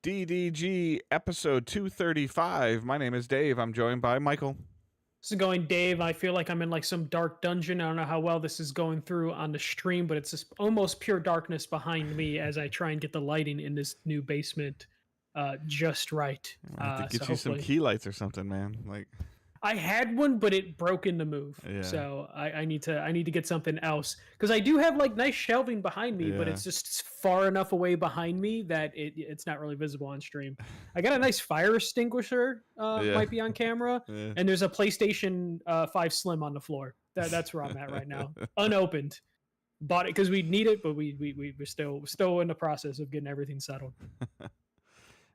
DDG episode 235. My name is Dave. I'm joined by Michael. This is going, Dave. I feel like I'm in like some dark dungeon. I don't know how well this is going through on the stream, but it's just almost pure darkness behind me as I try and get the lighting in this new basement just right. I have to get so you some key lights or something, man. Like I had one, but it broke in the move. Yeah. So I need to get something else because I do have like nice shelving behind me, but Yeah. it's just far enough away behind me that it's not really visible on stream. I got a nice fire extinguisher, Yeah. might be on camera, Yeah. and there's a PlayStation 5 Slim on the floor. That's where I'm at right now, unopened. Bought it because we need it, but we're still in the process of getting everything settled.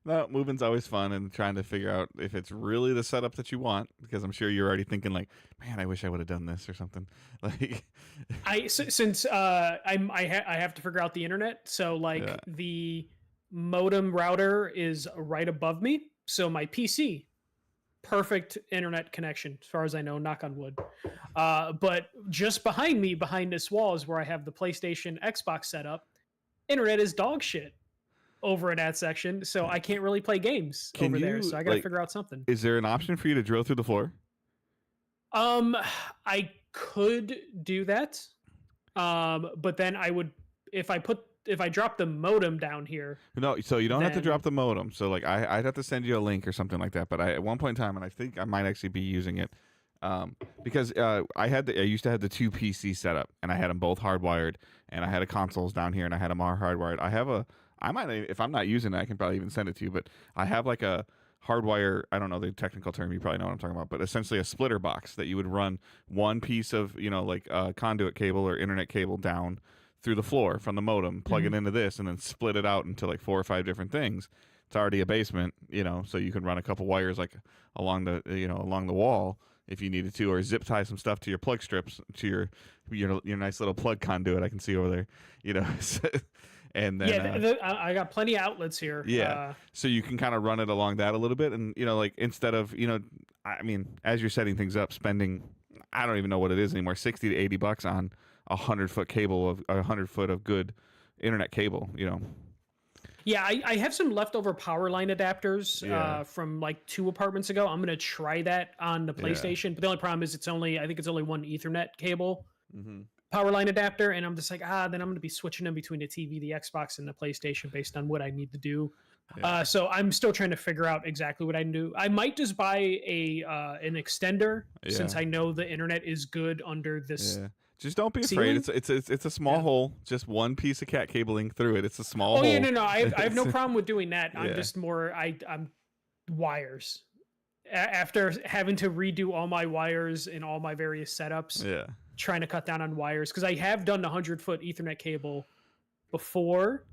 No, moving's always fun and trying to figure out if it's really the setup that you want, because I'm sure you're already thinking like, man, I wish I would have done this or something. Like since I have to figure out the internet, so like Yeah. the modem router is right above me, so my PC perfect internet connection as far as I know, knock on wood. But just behind me, behind this wall, is where I have the PlayStation Xbox set up. Internet is dog shit over in that section, so I can't really play games Can over there. you, So I gotta like, figure out something. is there an option for you to drill through the floor? I could do that. But then I would if I drop the modem down here. No, so you don't have to Then- drop the modem. So like I'd have to send you a link or something like that. But at one point in time, and I think I might actually be using it, because I used to have the two PC set up, and I had them both hardwired, and I had a consoles down here, and I had them all hardwired. I might, if I'm not using it, I can probably even send it to you. But I have like a hardwire. I don't know the technical term. You probably know what I'm talking about. But essentially a splitter box that you would run one piece of like conduit cable or internet cable down through the floor from the modem, plug it into this, and then split it out into like 4 or 5 different things. It's already a basement, so you can run a couple wires like along the wall if you needed to, or zip tie some stuff to your plug strips to your nice little plug conduit I can see over there, and then I got plenty of outlets here. Yeah. So you can kind of run it along that a little bit, and like instead of I mean, as you're setting things up, spending, I don't even know what it is anymore, $60 to $80 on 100-foot cable of 100-foot of good internet cable. Yeah, I have some leftover power line adapters Yeah. from like 2 apartments ago. I'm gonna try that on the PlayStation, but the only problem is I think it's only one Ethernet cable power line adapter, and I'm just like, then I'm gonna be switching in between the TV, the Xbox, and the PlayStation based on what I need to do. Yeah. So I'm still trying to figure out exactly what I can do. I might just buy an extender since Yeah. I know the internet is good under this. Yeah. Just don't be afraid. Ceiling? It's a small Yeah. hole, just one piece of cat cabling through it. It's a small Oh hole. yeah, no, I have no problem with doing that. I'm Yeah. just more I'm wires. After having to redo all my wires in all my various setups, Yeah. trying to cut down on wires because I have done the 100-foot Ethernet cable before,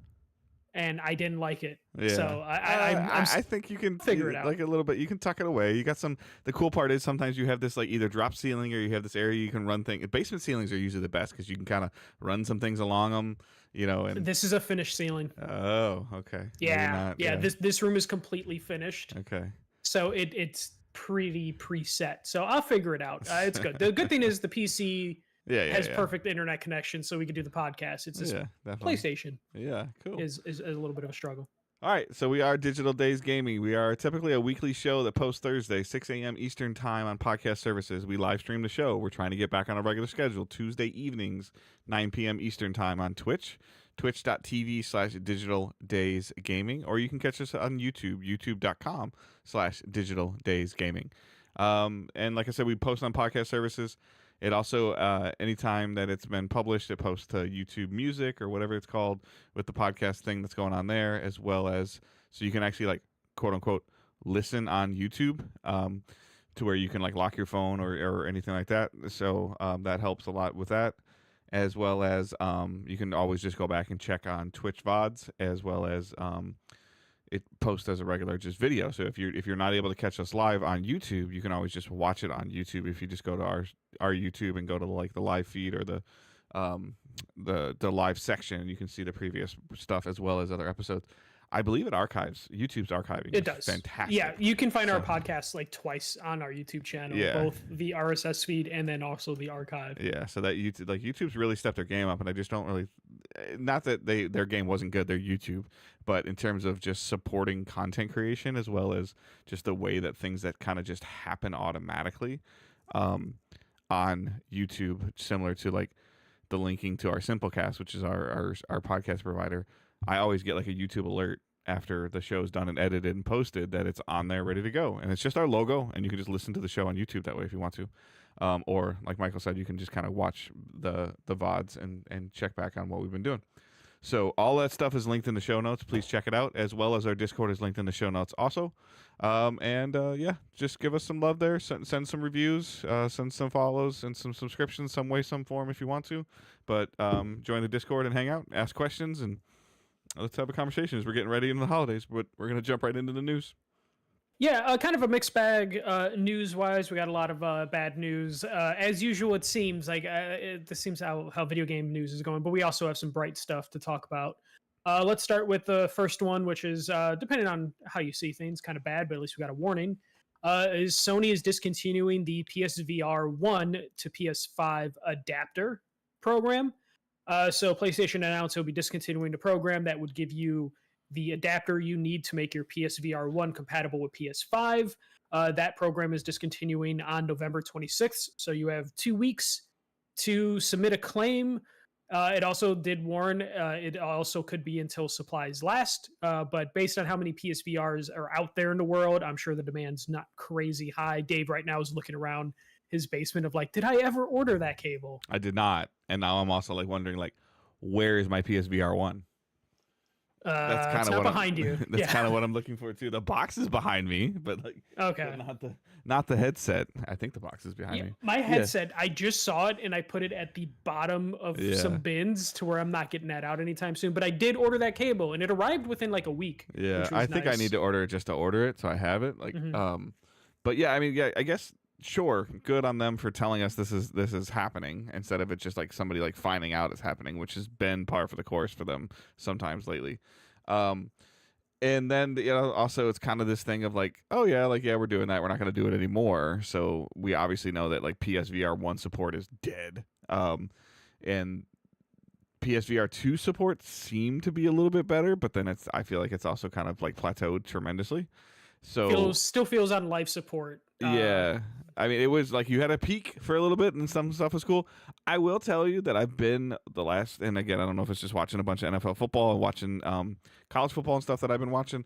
and I didn't like it. Yeah. So I think you can figure it out. like a little bit. You can tuck it away. You got some. The cool part is sometimes you have this like either drop ceiling or you have this area you can run things. Basement ceilings are usually the best because you can kind of run some things along them. And this is a finished ceiling. oh, okay. Maybe Yeah, not, This room is completely finished, Okay. so it's pretty preset. So I'll figure it out. It's good. The good thing is the PC Yeah. has perfect internet connection, so we can do the podcast. It's just Yeah, definitely. PlayStation Yeah, cool. is a little bit of a struggle. All right, so we are Digital Days Gaming. We are typically a weekly show that posts Thursday, 6 a.m. Eastern Time on podcast services. We live stream the show. We're trying to get back on a regular schedule, Tuesday evenings, 9 p.m. Eastern Time on Twitch, twitch.tv/Digital Days Gaming, or you can catch us on YouTube, youtube.com/Digital Days Gaming. And like I said, we post on podcast services. It also, anytime that it's been published, it posts to YouTube Music or whatever it's called with the podcast thing that's going on there, as well as so you can actually like quote unquote listen on YouTube, to where you can like lock your phone or anything like that. So that helps a lot with that, as well as you can always just go back and check on Twitch VODs, as well as it posts as a regular just video. So if you're not able to catch us live on YouTube, you can always just watch it on YouTube. If you just go to our YouTube and go to like the live feed or the live section, you can see the previous stuff as well as other episodes. I believe it archives. YouTube's archiving. It does. Fantastic. Yeah, you can find our So- podcast like twice on our YouTube channel, Yeah. both the RSS feed and then also the archive. Yeah, so that YouTube's really stepped their game up, and I just don't really. not that their game wasn't good, their YouTube, but in terms of just supporting content creation as well as just the way that things that kind of just happen automatically on YouTube, similar to like the linking to our Simplecast, which is our podcast provider. I always get like a YouTube alert after the show's done and edited and posted that it's on there ready to go, and it's just our logo, and you can just listen to the show on YouTube that way if you want to. Or like Michael said, you can just kind of watch the VODs and check back on what we've been doing. So all that stuff is linked in the show notes. Please check it out, as well as our Discord is linked in the show notes also. Yeah, just give us some love there. Send some reviews, send some follows, and some subscriptions, some way, some form if you want to. But join the Discord and hang out, ask questions, and let's have a conversation as we're getting ready into the holidays. But we're going to jump right into the news. Yeah, kind of a mixed bag news-wise. We got a lot of bad news. As usual, it seems like this seems how video game news is going, but we also have some bright stuff to talk about. Let's start with the first one, which is, depending on how you see things, kind of bad, but at least we got a warning. Is Sony is discontinuing the PSVR 1 to PS5 adapter program. So PlayStation announced it will be discontinuing the program that would give you the adapter you need to make your PSVR 1 compatible with PS5. That program is discontinuing on November 26th, so you have 2 weeks to submit a claim. It also did warn it also could be until supplies last, but based on how many PSVRs are out there in the world, I'm sure the demand's not crazy high. Dave right now is looking around his basement of like, did I ever order that cable? I did not, and now I'm also like wondering like, where is my PSVR 1? That's kind of what behind you. That's kind of what I'm looking for too. The box is behind me, but like, okay, but not the headset. I think the box is behind me. My headset, I just saw it and I put it at the bottom of some bins to where I'm not getting that out anytime soon. But I did order that cable and it arrived within like a week. Yeah, I think I need to order it just to order it, so I have it. Like, but yeah, I mean, yeah, I guess sure, good on them for telling us this is happening instead of it just like somebody like finding out it's happening, which has been par for the course for them sometimes lately. And then also it's kind of this thing of like, oh yeah, like yeah, we're doing that, we're not going to do it anymore. So we obviously know that like PSVR 1 support is dead. And PSVR 2 support seemed to be a little bit better, but then I feel like it's also kind of like plateaued tremendously. So still feels on life support. Yeah. I mean, it was like you had a peak for a little bit and some stuff was cool. I will tell you that I've been and again, I don't know if it's just watching a bunch of NFL football and watching college football and stuff that I've been watching.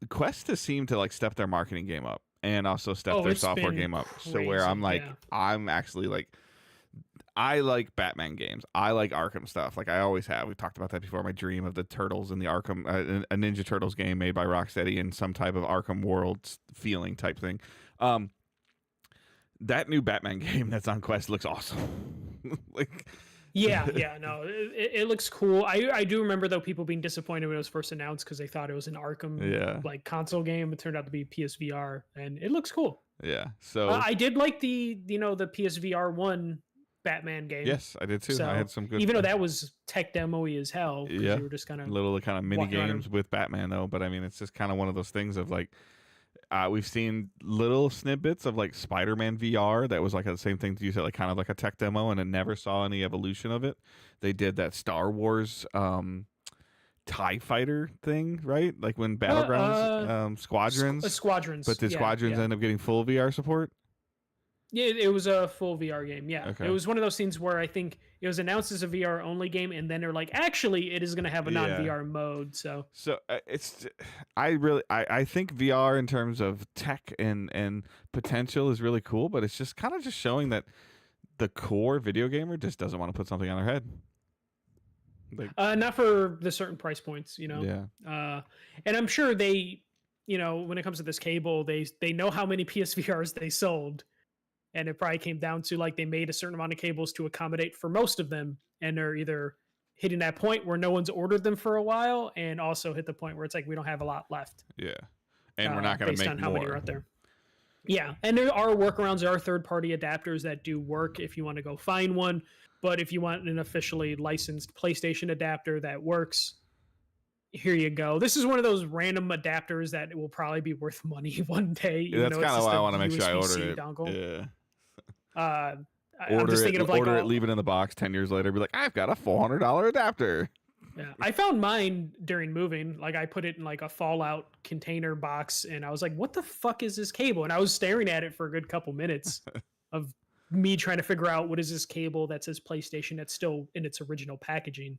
Quest has seemed to like step their marketing game up and also step their software game up. Crazy, so where I'm like, I'm actually like, I like Batman games. I like Arkham stuff. Like I always have. We've talked about that before. My dream of the Turtles in the Arkham, a Ninja Turtles game made by Rocksteady in some type of Arkham world feeling type thing. That new Batman game that's on Quest looks awesome. Like, yeah, no, it looks cool. I do remember though people being disappointed when it was first announced because they thought it was an Arkham like console game. It turned out to be PSVR, and it looks cool. Yeah. So I did like the PSVR 1 Batman game. Yes, I did too. So, I had some good. Even though that was tech demo-y as hell. Yeah. You were just kind of little mini games with Batman though. But I mean, it's just kind of one of those things of like, we've seen little snippets of like Spider-Man VR that was like the same thing you said, like kind of like a tech demo, and I never saw any evolution of it. They did that Star Wars TIE fighter thing, right? Like when Battlegrounds Squadrons. Squadrons. But did Squadrons end up getting full VR support? Yeah, it was a full VR game. Yeah, okay. It was one of those things where I think it was announced as a VR only game, and then they're like, actually, it is going to have a non-VR mode. So I think VR in terms of tech and potential is really cool, but it's just kind of just showing that the core video gamer just doesn't want to put something on their head. Like, not for the certain price points, Yeah. And I'm sure they, when it comes to this cable, they know how many PSVRs they sold. And it probably came down to like they made a certain amount of cables to accommodate for most of them. And they're either hitting that point where no one's ordered them for a while and also hit the point where it's like we don't have a lot left. Yeah. And we're not going to make based on how more. many are out there. Yeah. And there are workarounds. There are third-party adapters that do work if you want to go find one. But if you want an officially licensed PlayStation adapter that works, here you go. This is one of those random adapters that will probably be worth money one day. Yeah, that's kind of why I want to make sure I order it. Dongle. Yeah. I'm just thinking of like order it, leave it in the box. 10 years later, be like, I've got a $400 adapter. Yeah, I found mine during moving. Like I put it in like a Fallout container box, and I was like, "What the fuck is this cable?" And I was staring at it for a good couple minutes of me trying to figure out what is this cable that says PlayStation that's still in its original packaging.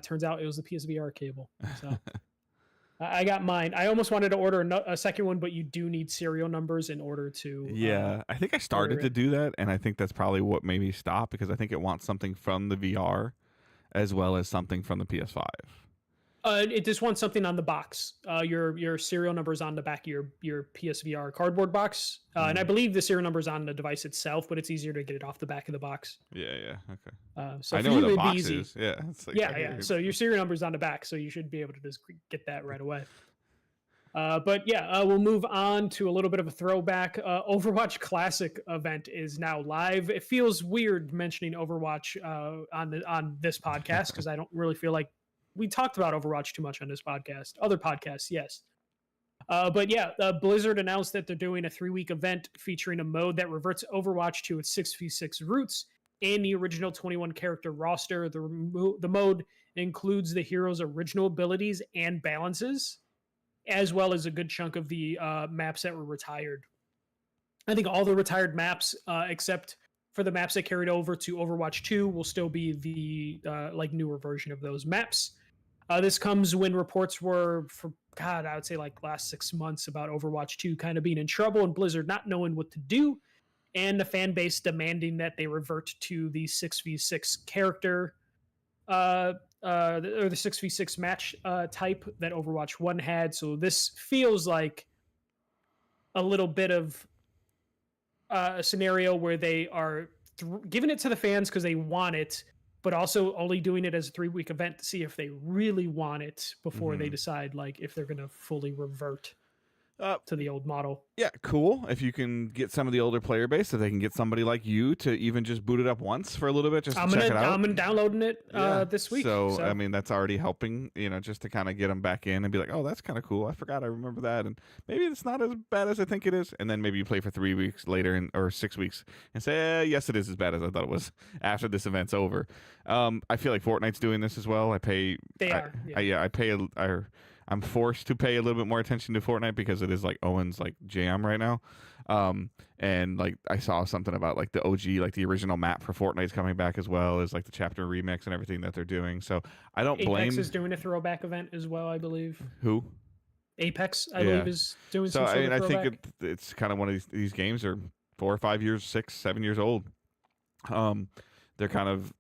Turns out it was the PSVR cable. So I got mine. I almost wanted to order a second one, but you do need serial numbers in order to. Yeah, I think I started to do that, and I think that's probably what made me stop, because I think it wants something from the VR as well as something from the PS5. It just wants something on the box. Your serial numbers on the back of your PSVR cardboard box, and I believe the serial numbers on the device itself, but it's easier to get it off the back of the box. Yeah, okay. So I know where the box is. Yeah, it's like yeah. So your serial number's on the back, so you should be able to just get that right away. But yeah, we'll move on to a little bit of a throwback. Overwatch Classic event is now live. It feels weird mentioning Overwatch on this podcast because I don't really feel like we talked about Overwatch too much on this podcast. Other podcasts, yes. But yeah, Blizzard announced that they're doing a 3-week event featuring a mode that reverts Overwatch to its 6v6 roots and the original 21 character roster. The mode includes the hero's original abilities and balances, as well as a good chunk of the maps that were retired. I think all the retired maps, except for the maps that carried over to Overwatch 2, will still be the like newer version of those maps. This comes when reports were, for God, I would say like last 6 months, about Overwatch 2 kind of being in trouble and Blizzard not knowing what to do, and the fan base demanding that they revert to the 6v6 character or the 6v6 match type that Overwatch 1 had. So this feels like a little bit of a scenario where they are giving it to the fans because they want it, but also only doing it as a 3-week event to see if they really want it before they decide like if they're going to fully revert to the old model. Yeah, cool. If you can get some of the older player base, if they can get somebody like you to even just boot it up once for a little bit, just to check it out. I'm downloading it this week. So I mean, that's already helping, just to kind of get them back in and be like, oh, that's kind of cool. I forgot. I remember that. And maybe it's not as bad as I think it is. And then maybe you play for 3 weeks later or 6 weeks and say, yes, it is as bad as I thought it was after this event's over. I feel like Fortnite's doing this as well. I pay. They are. I pay. I'm forced to pay a little bit more attention to Fortnite because it is like Owen's like jam right now. And like I saw something about like the OG, like the original map for Fortnite's coming back as well as like the chapter remix and everything that they're doing. So I don't blame. Apex is doing a throwback event as well, I believe. Who? Apex, I believe, is doing so some sort of I throwback. think it's kind of one of these games are 4 or 5 years, 6, 7 years old. They're kind of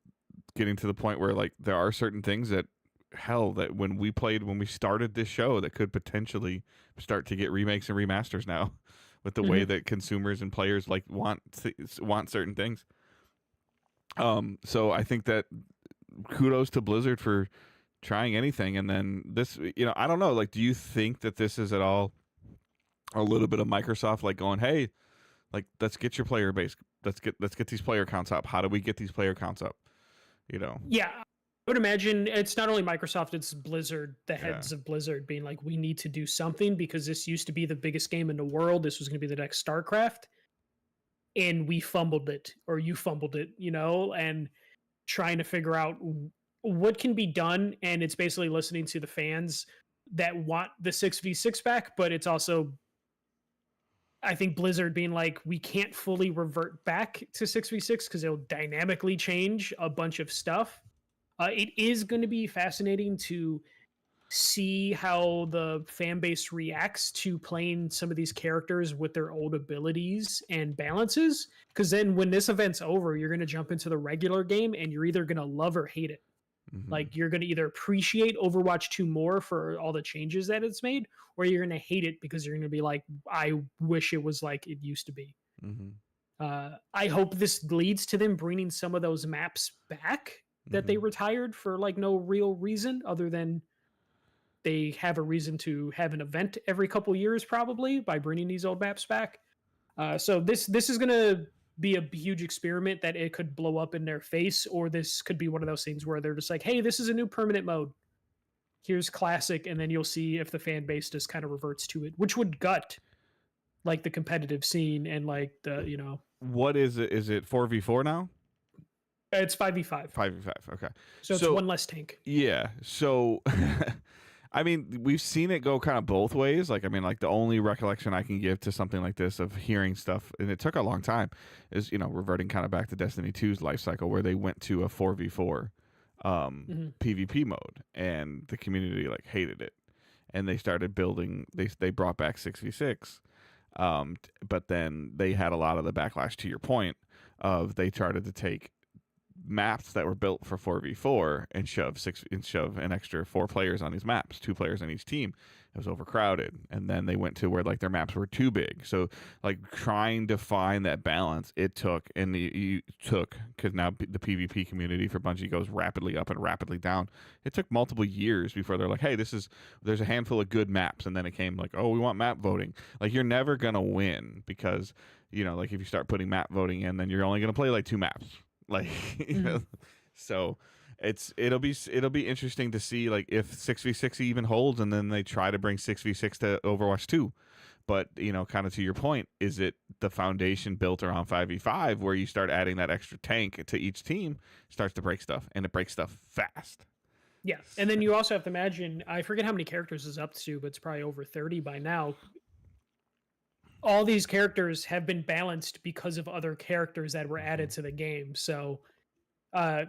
getting to the point where like there are certain things that that when we started this show that could potentially start to get remakes and remasters now with the way that consumers and players like want certain things. So I think that kudos to Blizzard for trying anything. And then this, I don't know, like, do you think that this is at all a little bit of Microsoft like going, hey, like, let's get your player base. Let's get these player counts up. How do we get these player counts up? Yeah. I would imagine it's not only Microsoft, it's Blizzard, the heads of Blizzard being like, we need to do something because this used to be the biggest game in the world. This was going to be the next StarCraft. And we fumbled it, or you fumbled it, and trying to figure out what can be done. And it's basically listening to the fans that want the 6v6 back, but it's also, I think, Blizzard being like, we can't fully revert back to 6v6 because it'll dynamically change a bunch of stuff. It is going to be fascinating to see how the fan base reacts to playing some of these characters with their old abilities and balances. Because then when this event's over, you're going to jump into the regular game and you're either going to love or hate it. Like, you're going to either appreciate Overwatch 2 more for all the changes that it's made, or you're going to hate it because you're going to be like, I wish it was like it used to be. I hope this leads to them bringing some of those maps back that they retired for like no real reason other than they have a reason to have an event every couple years, probably, by bringing these old maps back. So this is going to be a huge experiment that it could blow up in their face, or this could be one of those things where they're just like, hey, this is a new permanent mode. Here's classic. And then you'll see if the fan base just kind of reverts to it, which would gut like the competitive scene and like the, what is it? Is it 4v4 now? It's 5v5, 5v5. Okay. so it's one less tank. Yeah. So, I mean, we've seen it go kind of both ways. Like, I mean, like the only recollection I can give to something like this of hearing stuff, and it took a long time, is, you know, reverting kind of back to Destiny 2's life cycle where they went to a 4v4 PvP mode, and the community like hated it, and they started building. They brought back 6v6, but then they had a lot of the backlash to your point of they started to take maps that were built for 4v4 and shove an extra 4 players on these maps, 2 players on each team. It was overcrowded, and then they went to where like their maps were too big. So like trying to find that balance, it took, and you took, because now the PvP community for Bungie goes rapidly up and rapidly down. It took multiple years before they're like, hey, there's a handful of good maps, and then it came like, oh, we want map voting. Like, you're never gonna win because, you know, like if you start putting map voting in, then you're only gonna play like 2 maps. Like, you know, so it'll be interesting to see like if 6v6 even holds, and then they try to bring 6v6 to Overwatch 2. But, you know, kind of to your point, is it the foundation built around 5v5 where you start adding that extra tank to each team, starts to break stuff, and it breaks stuff fast. Yeah, and then you also have to imagine, I forget how many characters is up to, but it's probably over 30 by now. All these characters have been balanced because of other characters that were added to the game. So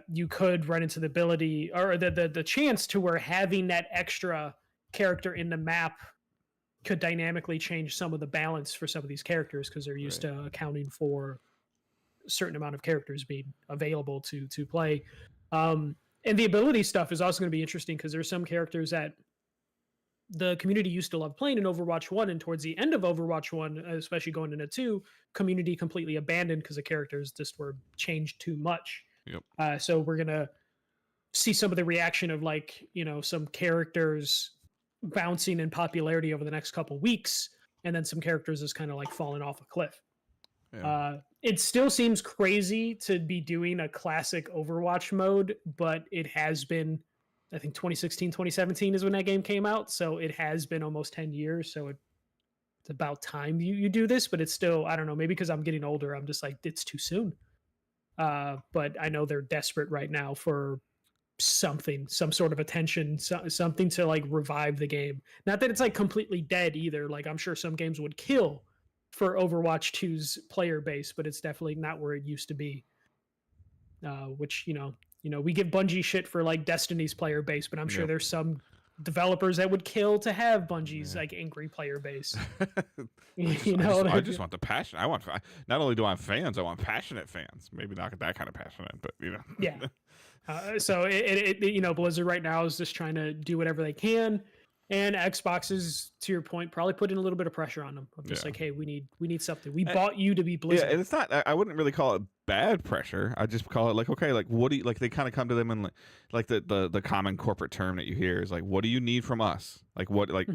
you could run into the ability or the chance to where having that extra character in the map could dynamically change some of the balance for some of these characters, because they're used to accounting for a certain amount of characters being available to play. And the ability stuff is also going to be interesting, because there's some characters that the community used to love playing in Overwatch 1, and towards the end of Overwatch 1, especially going into 2, community completely abandoned because the characters just were changed too much. Yep. So we're going to see some of the reaction of, like, you know, some characters bouncing in popularity over the next couple weeks, and then some characters is kind of like falling off a cliff. Yeah. It still seems crazy to be doing a classic Overwatch mode, but it has been, I think 2016, 2017 is when that game came out. So it has been almost 10 years. So it's about time you do this, but it's still, I don't know, maybe because I'm getting older, I'm just like, it's too soon. But I know they're desperate right now for something, some sort of attention, something to like revive the game. Not that it's like completely dead either. Like, I'm sure some games would kill for Overwatch 2's player base, but it's definitely not where it used to be. Which, you know, we give Bungie shit for like Destiny's player base, but I'm sure there's some developers that would kill to have Bungie's like angry player base. I just want the passion. I want, not only do I want fans, I want passionate fans. Maybe not that kind of passionate, but you know. Yeah. So it you know, Blizzard right now is just trying to do whatever they can, and Xbox is, to your point, probably putting a little bit of pressure on them. I'm just like, hey, we need something. We bought you to be Blizzard. Yeah, and it's not. I wouldn't really call it bad pressure. I just call it like, okay, like what do you like? They kind of come to them and like the common corporate term that you hear is like, what do you need from us? Like what like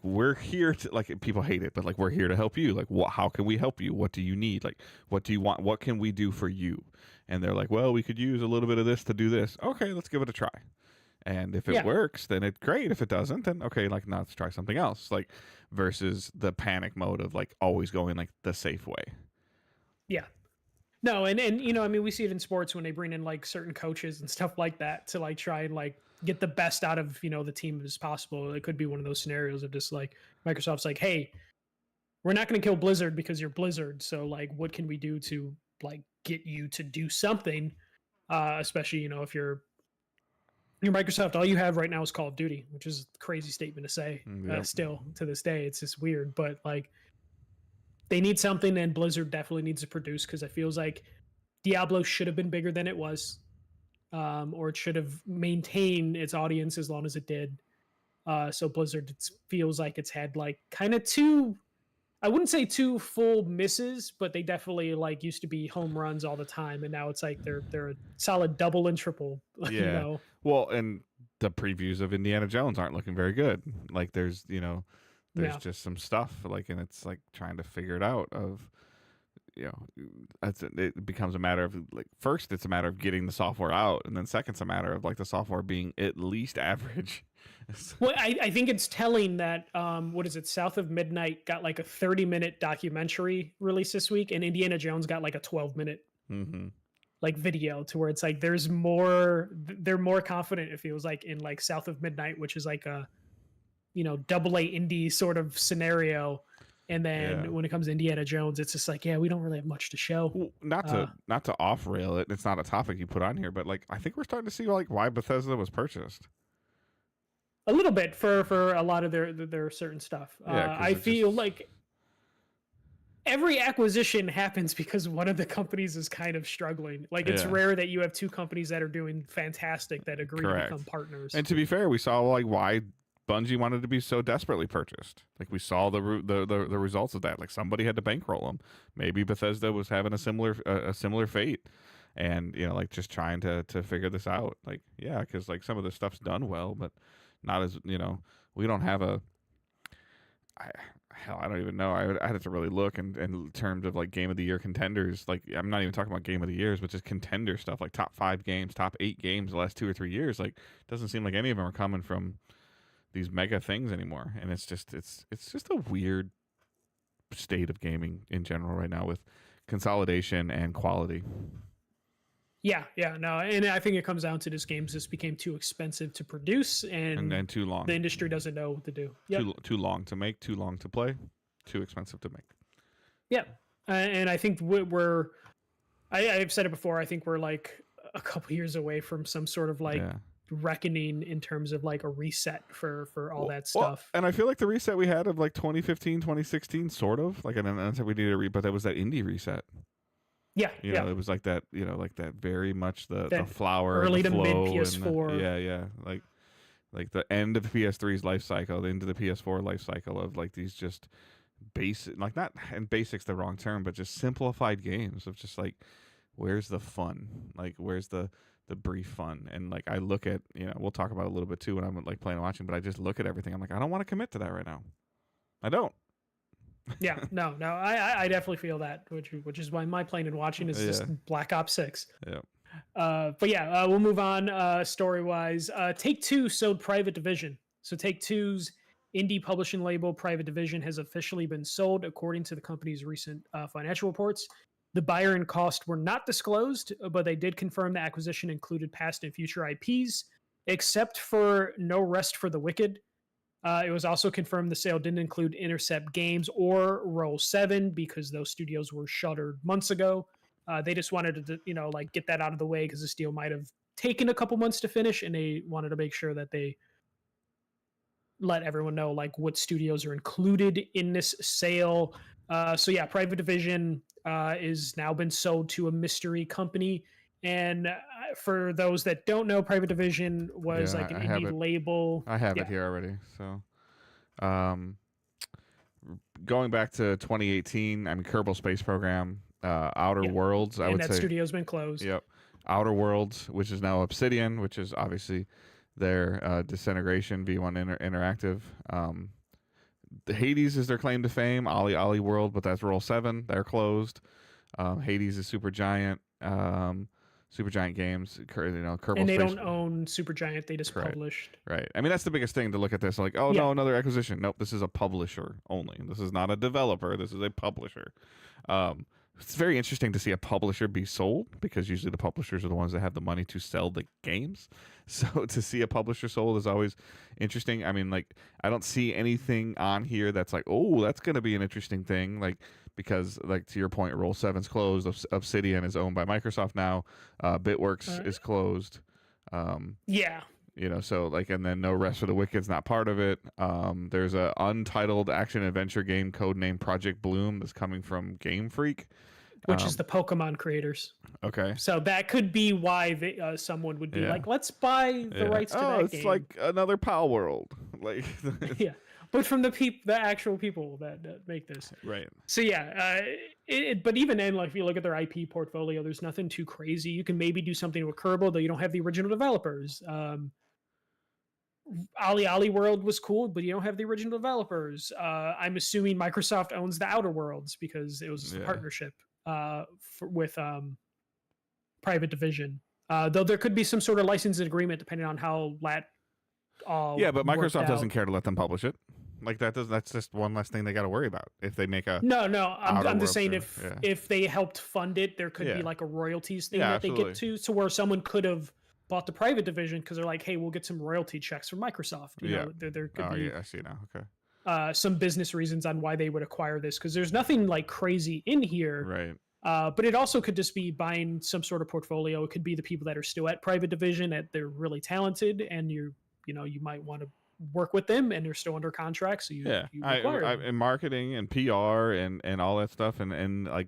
we're here to, like, people hate it, but like we're here to help you. Like how can we help you? What do you need? Like what do you want? What can we do for you? And they're like, well, we could use a little bit of this to do this. Okay, let's give it a try. And if it works, then it's great. If it doesn't, then okay, like, now let's try something else. Like, versus the panic mode of like always going like the safe way. Yeah. No, and you know, I mean, we see it in sports when they bring in like certain coaches and stuff like that to like try and like get the best out of, you know, the team as possible. It could be one of those scenarios of just like Microsoft's like, hey, we're not going to kill Blizzard because you're Blizzard. So like, what can we do to like get you to do something? Especially, you know, if you're Microsoft, all you have right now is Call of Duty, which is a crazy statement to say. Still to this day, it's just weird, but like, they need something, and Blizzard definitely needs to produce, because it feels like Diablo should have been bigger than it was, or it should have maintained its audience as long as it did. So Blizzard, it feels like it's had like kind of two, I wouldn't say two full misses, but they definitely like used to be home runs all the time, and now it's like they're a solid double and triple. Yeah. You know? Well, and the previews of Indiana Jones aren't looking very good. Like there's, you know, there's just some stuff like, and it's like trying to figure it out of, you know, it becomes a matter of like, first it's a matter of getting the software out, and then second it's a matter of like the software being at least average. Well, I think it's telling that what is it? South of Midnight got like a 30-minute documentary released this week, and Indiana Jones got like a 12-minute Mm-hmm. like video, to where it's like there's more. They're more confident, it feels like, in like South of Midnight, which is like a double A indie sort of scenario. And then Yeah. when it comes to Indiana Jones, it's just like, yeah, we don't really have much to show. Well, not to off rail it. It's not a topic you put on here, but like I think we're starting to see like why Bethesda was purchased. A little bit for a lot of their certain stuff. Yeah, 'cause I it's feel just- like every acquisition happens because one of the companies is kind of struggling. Like it's Yeah. rare that you have two companies that are doing fantastic that agree Correct. to become partners. And to be fair, we saw like why Bungie wanted to be so desperately purchased. Like we saw the results of that. Like somebody had to bankroll them. Maybe Bethesda was having a similar fate, and like just trying to figure this out. Like yeah, because like some of this stuff's done well, but not as we don't have a. Hell, I don't even know. I'd have to really look in terms of like game of the year contenders. Like I'm not even talking about game of the years, but just contender stuff like top 5 games, top 8 games the last 2 or 3 years. Like doesn't seem like any of them are coming from these mega things anymore, and it's just a weird state of gaming in general right now with consolidation and quality. Yeah, no, and I think it comes down to this games just became too expensive to produce, and And too long. the industry doesn't know what to do. Yep. Too long to make, too long to play, too expensive to make. Yeah, and I think I've said it before. I think we're like a couple years away from some sort of like Yeah. reckoning in terms of like a reset for all that Well, stuff. and I feel like the reset we had of like 2015, 2016, sort of like, and then that's we needed but that was that indie reset. Yeah, It was like that, like that very much the That flower, early the to mid flow, PS4. and yeah, like the end of the PS3's life cycle, the end of the PS4 life cycle of like these just basic, like not, and basic's the wrong term, but just simplified games of just like, where's the fun? Like, where's the brief fun? And like, I look at, we'll talk about it a little bit too when I'm like playing and watching, but I just look at everything. I'm like, I don't want to commit to that right now. I don't. Yeah, no, I definitely feel that, which is why my playing and watching is just Black Ops 6. Yeah. But yeah, we'll move on story wise. Take-Two sold Private Division. So Take-Two's indie publishing label Private Division has officially been sold, according to the company's recent financial reports. The buyer and cost were not disclosed, but they did confirm the acquisition included past and future IPs, except for No Rest for the Wicked. It was also confirmed the sale didn't include Intercept Games or Roll7 because those studios were shuttered months ago. They just wanted to, like get that out of the way because this deal might have taken a couple months to finish, and they wanted to make sure that they let everyone know like what studios are included in this sale. So yeah, Private Division is now been sold to a mystery company. And for those that don't know, Private Division was like an indie label. I have it here already. So, going back to 2018, I mean, Kerbal Space Program, Outer Worlds, I would say. And that studio's been closed. Yep. Outer Worlds, which is now Obsidian, which is obviously their Disintegration V1 Interactive. The Hades is their claim to fame. Ollie World, but that's Roll7. They're closed. Hades is Supergiant. Supergiant Games, Kerbal and they Space don't own Supergiant. They just published. Right. I mean, that's the biggest thing to look at this. Like, oh no, another acquisition. Nope, this is a publisher only. This is not a developer. This is a publisher. It's very interesting to see a publisher be sold because usually the publishers are the ones that have the money to sell the games. So to see a publisher sold is always interesting. I mean, like, I don't see anything on here that's like, oh, that's going to be an interesting thing. Like, because, like, to your point, Roll7's closed. Obsidian is owned by Microsoft now. Bitworks is closed. So like, and then No Rest for the Wicked's not part of it. There's a untitled action adventure game codenamed Project Bloom that's coming from Game Freak, which is the Pokemon creators. Okay, so that could be why someone would be like, let's buy the rights to that game. It's like another Pal World, like yeah, but from the actual people that make this, right? So yeah, but even then, like if you look at their IP portfolio, there's nothing too crazy. You can maybe do something with Kerbal, though you don't have the original developers. Ollie World was cool, but you don't have the original developers. I'm assuming Microsoft owns the Outer Worlds because it was a partnership with Private Division. Though there could be some sort of licensing agreement depending on how all Yeah, but worked Microsoft doesn't out. care to let them publish it. Like that's just one less thing they got to worry about if they make a No, Outer I'm just Worlds saying or yeah. if they helped fund it, there could be Yeah. like a royalties thing Yeah, that they get absolutely. to where someone could have bought the private division because they're like, hey, we'll get some royalty checks from Microsoft. You Yeah. know, there could Oh be yeah, I see now. Okay. some business reasons on why they would acquire this because there's nothing like crazy in here. Right. But it also could just be buying some sort of portfolio. It could be the people that are still at private division that they're really talented, and you might want to work with them, and they're still under contract, so you Yeah. you I, acquire I them. in marketing and PR and all that stuff and like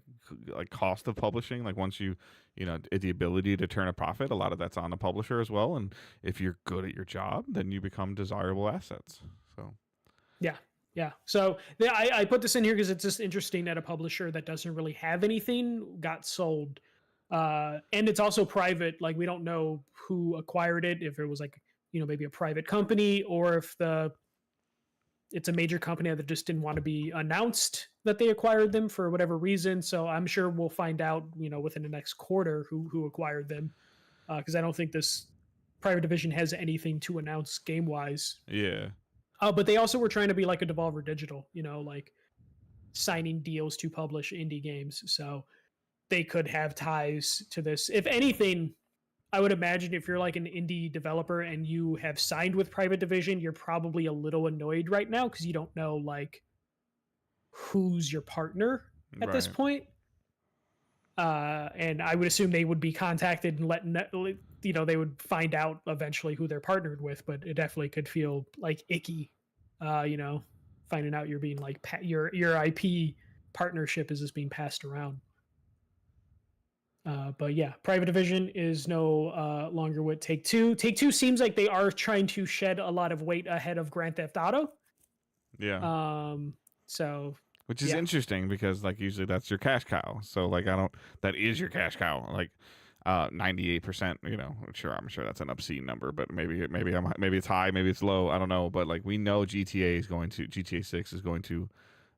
cost of publishing, like once you know the ability to turn a profit, a lot of that's on the publisher as well. And if you're good at your job, then you become desirable assets. So Yeah, yeah. So I put this in here because it's just interesting that a publisher that doesn't really have anything got sold, and it's also private. Like we don't know who acquired it, if it was like maybe a private company or if it's a major company that just didn't want to be announced that they acquired them for whatever reason. So I'm sure we'll find out within the next quarter who acquired them, because I don't think this private division has anything to announce game wise. yeah. But they also were trying to be like a Devolver Digital, like signing deals to publish indie games. So they could have ties to this. If anything, I would imagine if you're like an indie developer and you have signed with Private Division, you're probably a little annoyed right now because you don't know like who's your partner at this Right. point. And I would assume they would be contacted and they would find out eventually who they're partnered with, but it definitely could feel like icky, finding out you're being like your IP partnership is just being passed around. But yeah, Private Division is no longer with Take Two. Take Two seems like they are trying to shed a lot of weight ahead of Grand Theft Auto. Yeah. So Which is yeah. interesting because like usually that's your cash cow. So like that is your cash cow. Like 98%, I'm sure that's an obscene number, but maybe it's high, maybe it's low, I don't know, but like we know GTA 6 is going to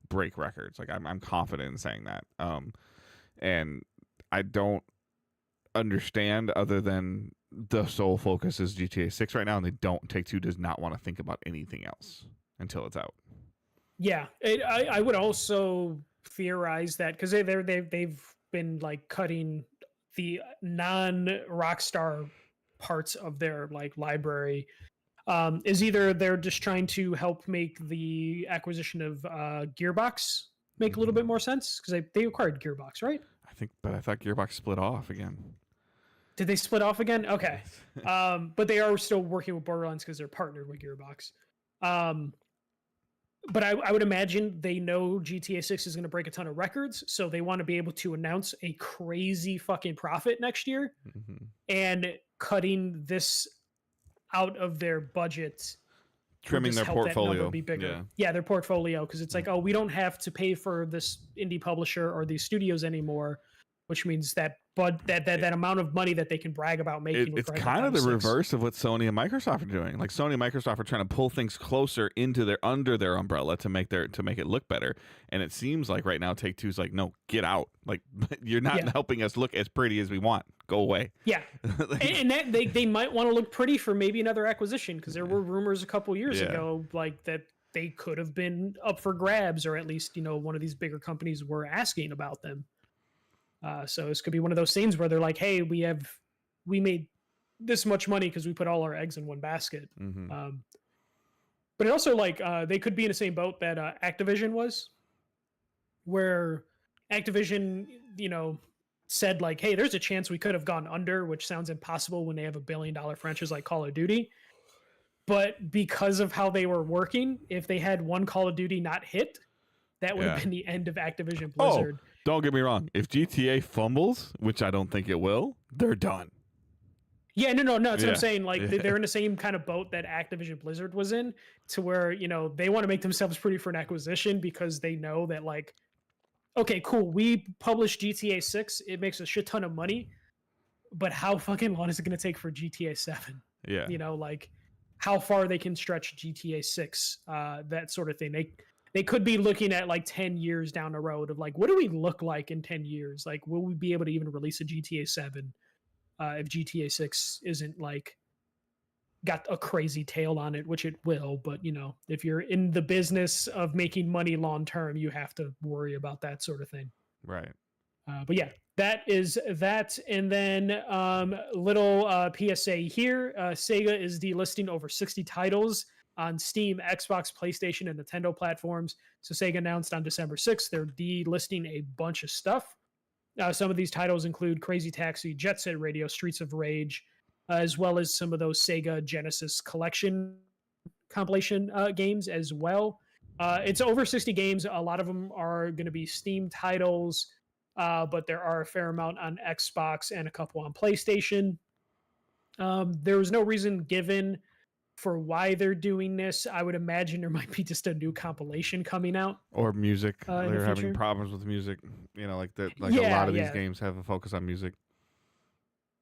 break records. Like I'm confident in saying that. And I don't understand other than the sole focus is GTA 6 right now, and Take Two does not want to think about anything else until it's out. Yeah, I would also theorize that because they've been like cutting the non-Rockstar parts of their like library. Is either they're just trying to help make the acquisition of Gearbox make a little bit more sense because they acquired Gearbox, right? I thought Gearbox split off again. Did they split off again? Okay. But they are still working with Borderlands because they're partnered with Gearbox. But I would imagine they know GTA 6 is going to break a ton of records, so they want to be able to announce a crazy fucking profit next year, and cutting this out of their budget, trimming their portfolio, be bigger. Yeah, their portfolio, because it's like, oh, we don't have to pay for this indie publisher or these studios anymore, which means that that amount of money that they can brag about making. It's kind of the reverse of what Sony and Microsoft are doing. Like Sony and Microsoft are trying to pull things closer under their umbrella to make it look better. And it seems like right now Take Two's like, no, get out. Like you're not helping us look as pretty as we want. Go away. Yeah, and that they might want to look pretty for maybe another acquisition because there were rumors a couple years ago like that they could have been up for grabs, or at least one of these bigger companies were asking about them. So this could be one of those things where they're like, hey, we made this much money because we put all our eggs in one basket. But it also like they could be in the same boat that Activision was, where Activision, said like, hey, there's a chance we could have gone under, which sounds impossible when they have $1 billion franchise like Call of Duty. But because of how they were working, if they had one Call of Duty not hit, that would have been the end of Activision Blizzard. Oh, don't get me wrong. If GTA fumbles, which I don't think it will, they're done. Yeah, no. That's what I'm saying. Like they're in the same kind of boat that Activision Blizzard was in, to where they want to make themselves pretty for an acquisition because they know that like, okay, cool, we published GTA 6, it makes a shit ton of money, but how fucking long is it going to take for GTA 7? Yeah, like how far they can stretch GTA 6, that sort of thing. They could be looking at like 10 years down the road of like, what do we look like in 10 years? Like, will we be able to even release a GTA 7 if GTA 6 isn't like got a crazy tail on it, which it will. But if you're in the business of making money long term, you have to worry about that sort of thing. Right. But yeah, that is that. And then little PSA here: Sega is delisting over 60 titles on Steam, Xbox, PlayStation, and Nintendo platforms. So Sega announced on December 6th they're delisting a bunch of stuff. Some of these titles include Crazy Taxi, Jet Set Radio, Streets of Rage, as well as some of those Sega Genesis collection compilation games as well. It's over 60 games. A lot of them are going to be Steam titles, but there are a fair amount on Xbox and a couple on PlayStation. There was no reason given for why they're doing this. I would imagine there might be just a new compilation coming out. Or music. They're having problems with music. Like that. Like a lot of these games have a focus on music.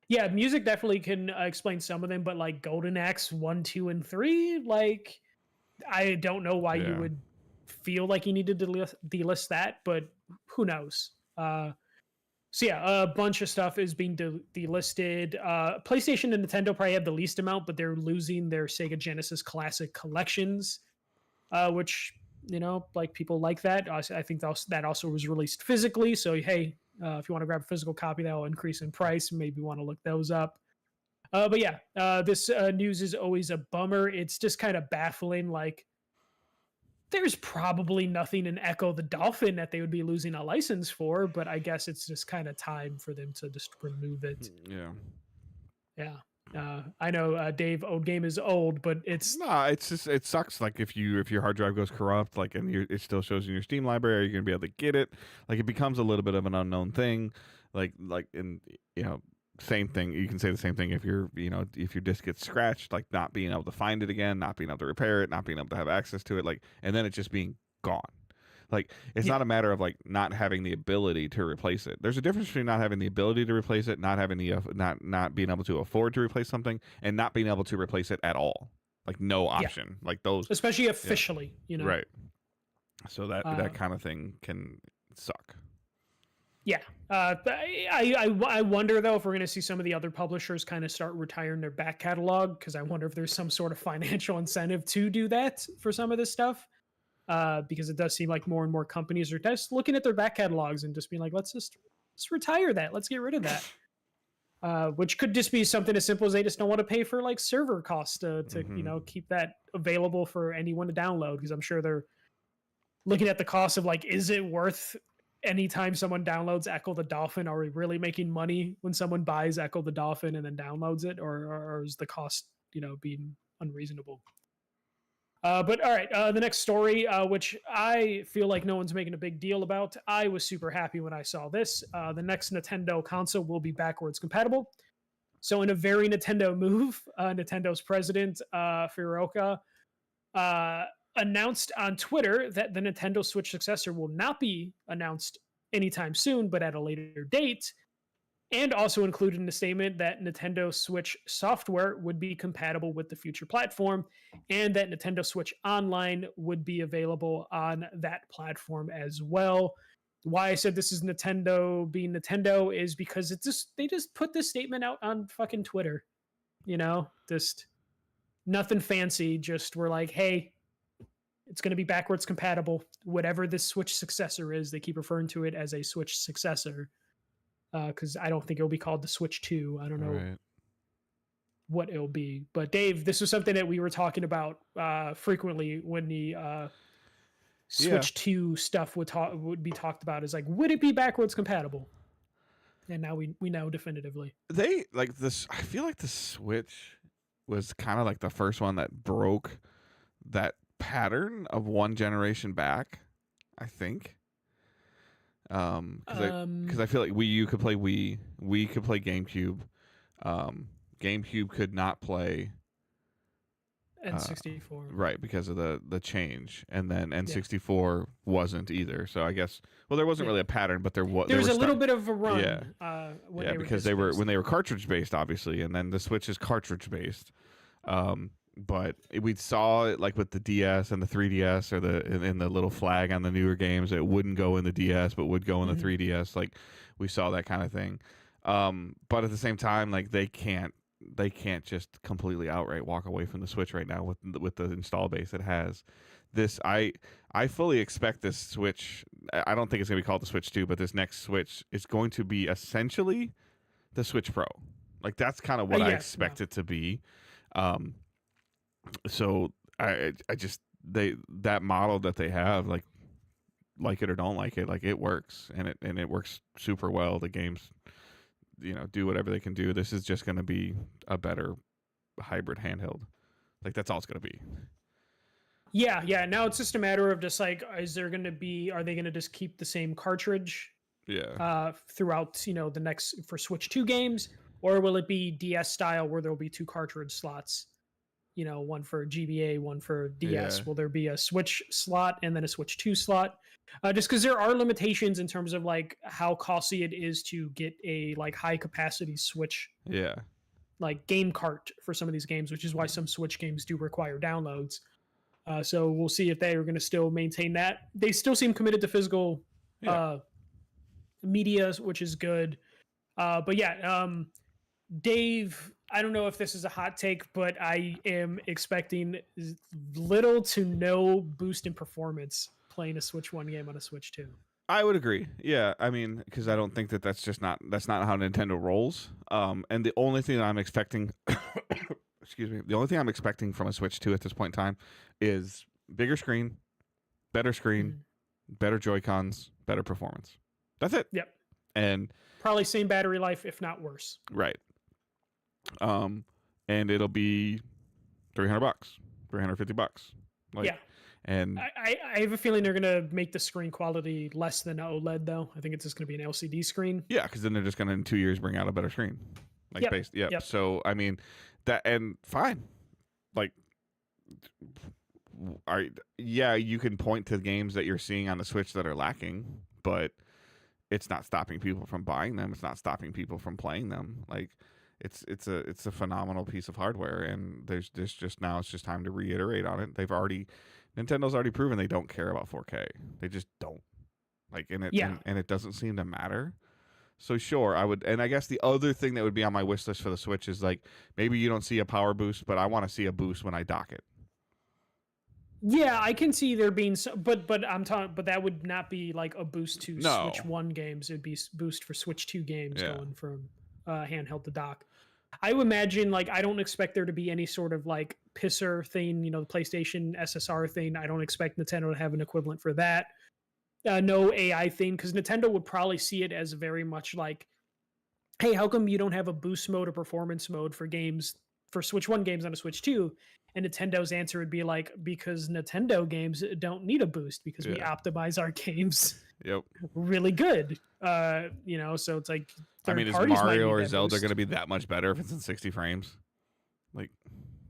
Yeah, music definitely can explain some of them, but like Golden Axe 1, 2, and 3, like I don't know why you would feel like you needed to delist that, but who knows? So yeah, a bunch of stuff is being delisted. PlayStation and Nintendo probably have the least amount, but they're losing their Sega Genesis Classic collections, which like people like that. I think that also was released physically. So hey, if you want to grab a physical copy, that will increase in price. Maybe you want to look those up. But yeah, this news is always a bummer. It's just kind of baffling. Like, there's probably nothing in Echo the Dolphin that they would be losing a license for, but I guess it's just kind of time for them to just remove it. Yeah. I know, Dave, old game is old, but it's just, it sucks. Like if your hard drive goes corrupt, like, and it still shows in your Steam library, are you gonna be able to get it? Like, it becomes a little bit of an unknown thing. Like, and same thing. You can say the same thing if your disc gets scratched, like not being able to find it again, not being able to repair it, not being able to have access to it, like, and then it just being gone. Like, it's not a matter of like not having the ability to replace it. There's a difference between not having the ability to replace it, not having the not being able to afford to replace something, and not being able to replace it at all. Like, no option. Like those, especially officially, right. So that kind of thing can suck. Yeah. I wonder, though, if we're going to see some of the other publishers kind of start retiring their back catalog, because I wonder if there's some sort of financial incentive to do that for some of this stuff, because it does seem like more and more companies are just looking at their back catalogs and just being like, let's retire that. Let's get rid of that. Which could just be something as simple as they just don't want to pay for like server costs to keep that available for anyone to download, because I'm sure they're looking at the cost of like, is it worth anytime someone downloads Echo the Dolphin? Are we really making money when someone buys Echo the Dolphin and then downloads it, or is the cost being unreasonable? But all right, the next story, which I feel like no one's making a big deal about. I was super happy when I saw this. The next Nintendo console will be backwards compatible. So in a very Nintendo move, Nintendo's president, Furuoka, announced on Twitter that the Nintendo Switch successor will not be announced anytime soon, but at a later date, and also included in the statement that Nintendo Switch software would be compatible with the future platform, and that Nintendo Switch Online would be available on that platform as well. Why I said this is Nintendo being Nintendo is because they just put this statement out on fucking Twitter. Just nothing fancy. Just we're like, hey, it's going to be backwards compatible. Whatever this Switch successor is, they keep referring to it as a Switch successor, because I don't think it'll be called the Switch 2. I don't know what it'll be. But Dave, this was something that we were talking about frequently when the Switch 2 stuff would be talked about. Is like, would it be backwards compatible? And now we know definitively. They like this. I feel like the Switch was kind of like the first one that broke that pattern of one generation back, I think. Because I feel like Wii U could play Wii could play GameCube. GameCube could not play N64. Right, because of the change, and then N64 wasn't either. So I guess there wasn't really a pattern, but there was a little bit of a run. Because when they were cartridge based, obviously, and then the Switch is cartridge based. But we saw it like with the DS and the 3DS, or in the little flag on the newer games, it wouldn't go in the DS but would go in the 3DS. Like, we saw that kind of thing. But at the same time, like, they can't they can't just completely outright walk away from the Switch right now with the install base it has. This I fully expect this Switch. I don't think it's going to be called the Switch 2, but this next Switch is going to be essentially the Switch Pro. Like that's kind of what I expect it to be. So I just that model that they have, like it or don't like it works, and it works super well. The games, do whatever they can do. This is just going to be a better hybrid handheld. Like that's all it's going to be. Yeah. Now it's just a matter of just like, are they going to just keep the same cartridge? Yeah. Throughout, the next for Switch 2 games, or will it be DS style where there'll be 2 cartridge slots? One for GBA, one for DS. Yeah. Will there be a Switch slot and then a Switch 2 slot? Just because there are limitations in terms of like how costly it is to get a like high capacity Switch. Yeah. Like game cart for some of these games, which is why some Switch games do require downloads. So we'll see if they are going to still maintain that. They still seem committed to physical media, which is good. But yeah, Dave, I don't know if this is a hot take, but I am expecting little to no boost in performance playing a Switch 1 game on a Switch 2. I would agree. Yeah, I mean, because I don't think that's not how Nintendo rolls. And the only thing that I'm expecting, excuse me, the only thing I'm expecting from a Switch 2 at this point in time is bigger screen, better Joy-Cons, better performance. That's it. Yep. And probably same battery life, if not worse. Right. And it'll be $300, $350. Like, yeah. And I have a feeling they're gonna make the screen quality less than OLED though. I think it's just gonna be an LCD screen. Yeah, because then they're just gonna in 2 years bring out a better screen. Like Yep. So I mean that, and fine. Like you can point to games that you're seeing on the Switch that are lacking, but it's not stopping people from buying them. It's not stopping people from playing them. Like it's a phenomenal piece of hardware, and there's just now it's just time to reiterate on it. Nintendo's already proven they don't care about 4K. They just don't. Like, and it doesn't seem to matter. So sure, I would, and I guess the other thing that would be on my wish list for the Switch is like maybe you don't see a power boost, but I want to see a boost when I dock it. Yeah, I can see there being some, but that would not be like a boost to Switch 1 games. It'd be boost for Switch 2 games going from handheld to dock. I would imagine, like, I don't expect there to be any sort of like pisser thing, the PlayStation SSR thing. I don't expect Nintendo to have an equivalent for that. No AI thing, because Nintendo would probably see it as very much like, hey, how come you don't have a boost mode or performance mode for games, for Switch 1 games on a Switch 2? And Nintendo's answer would be like, because Nintendo games don't need a boost because we optimize our games really good. So it's like, I mean, is Mario or Zelda going to be that much better if it's in 60 frames? Like,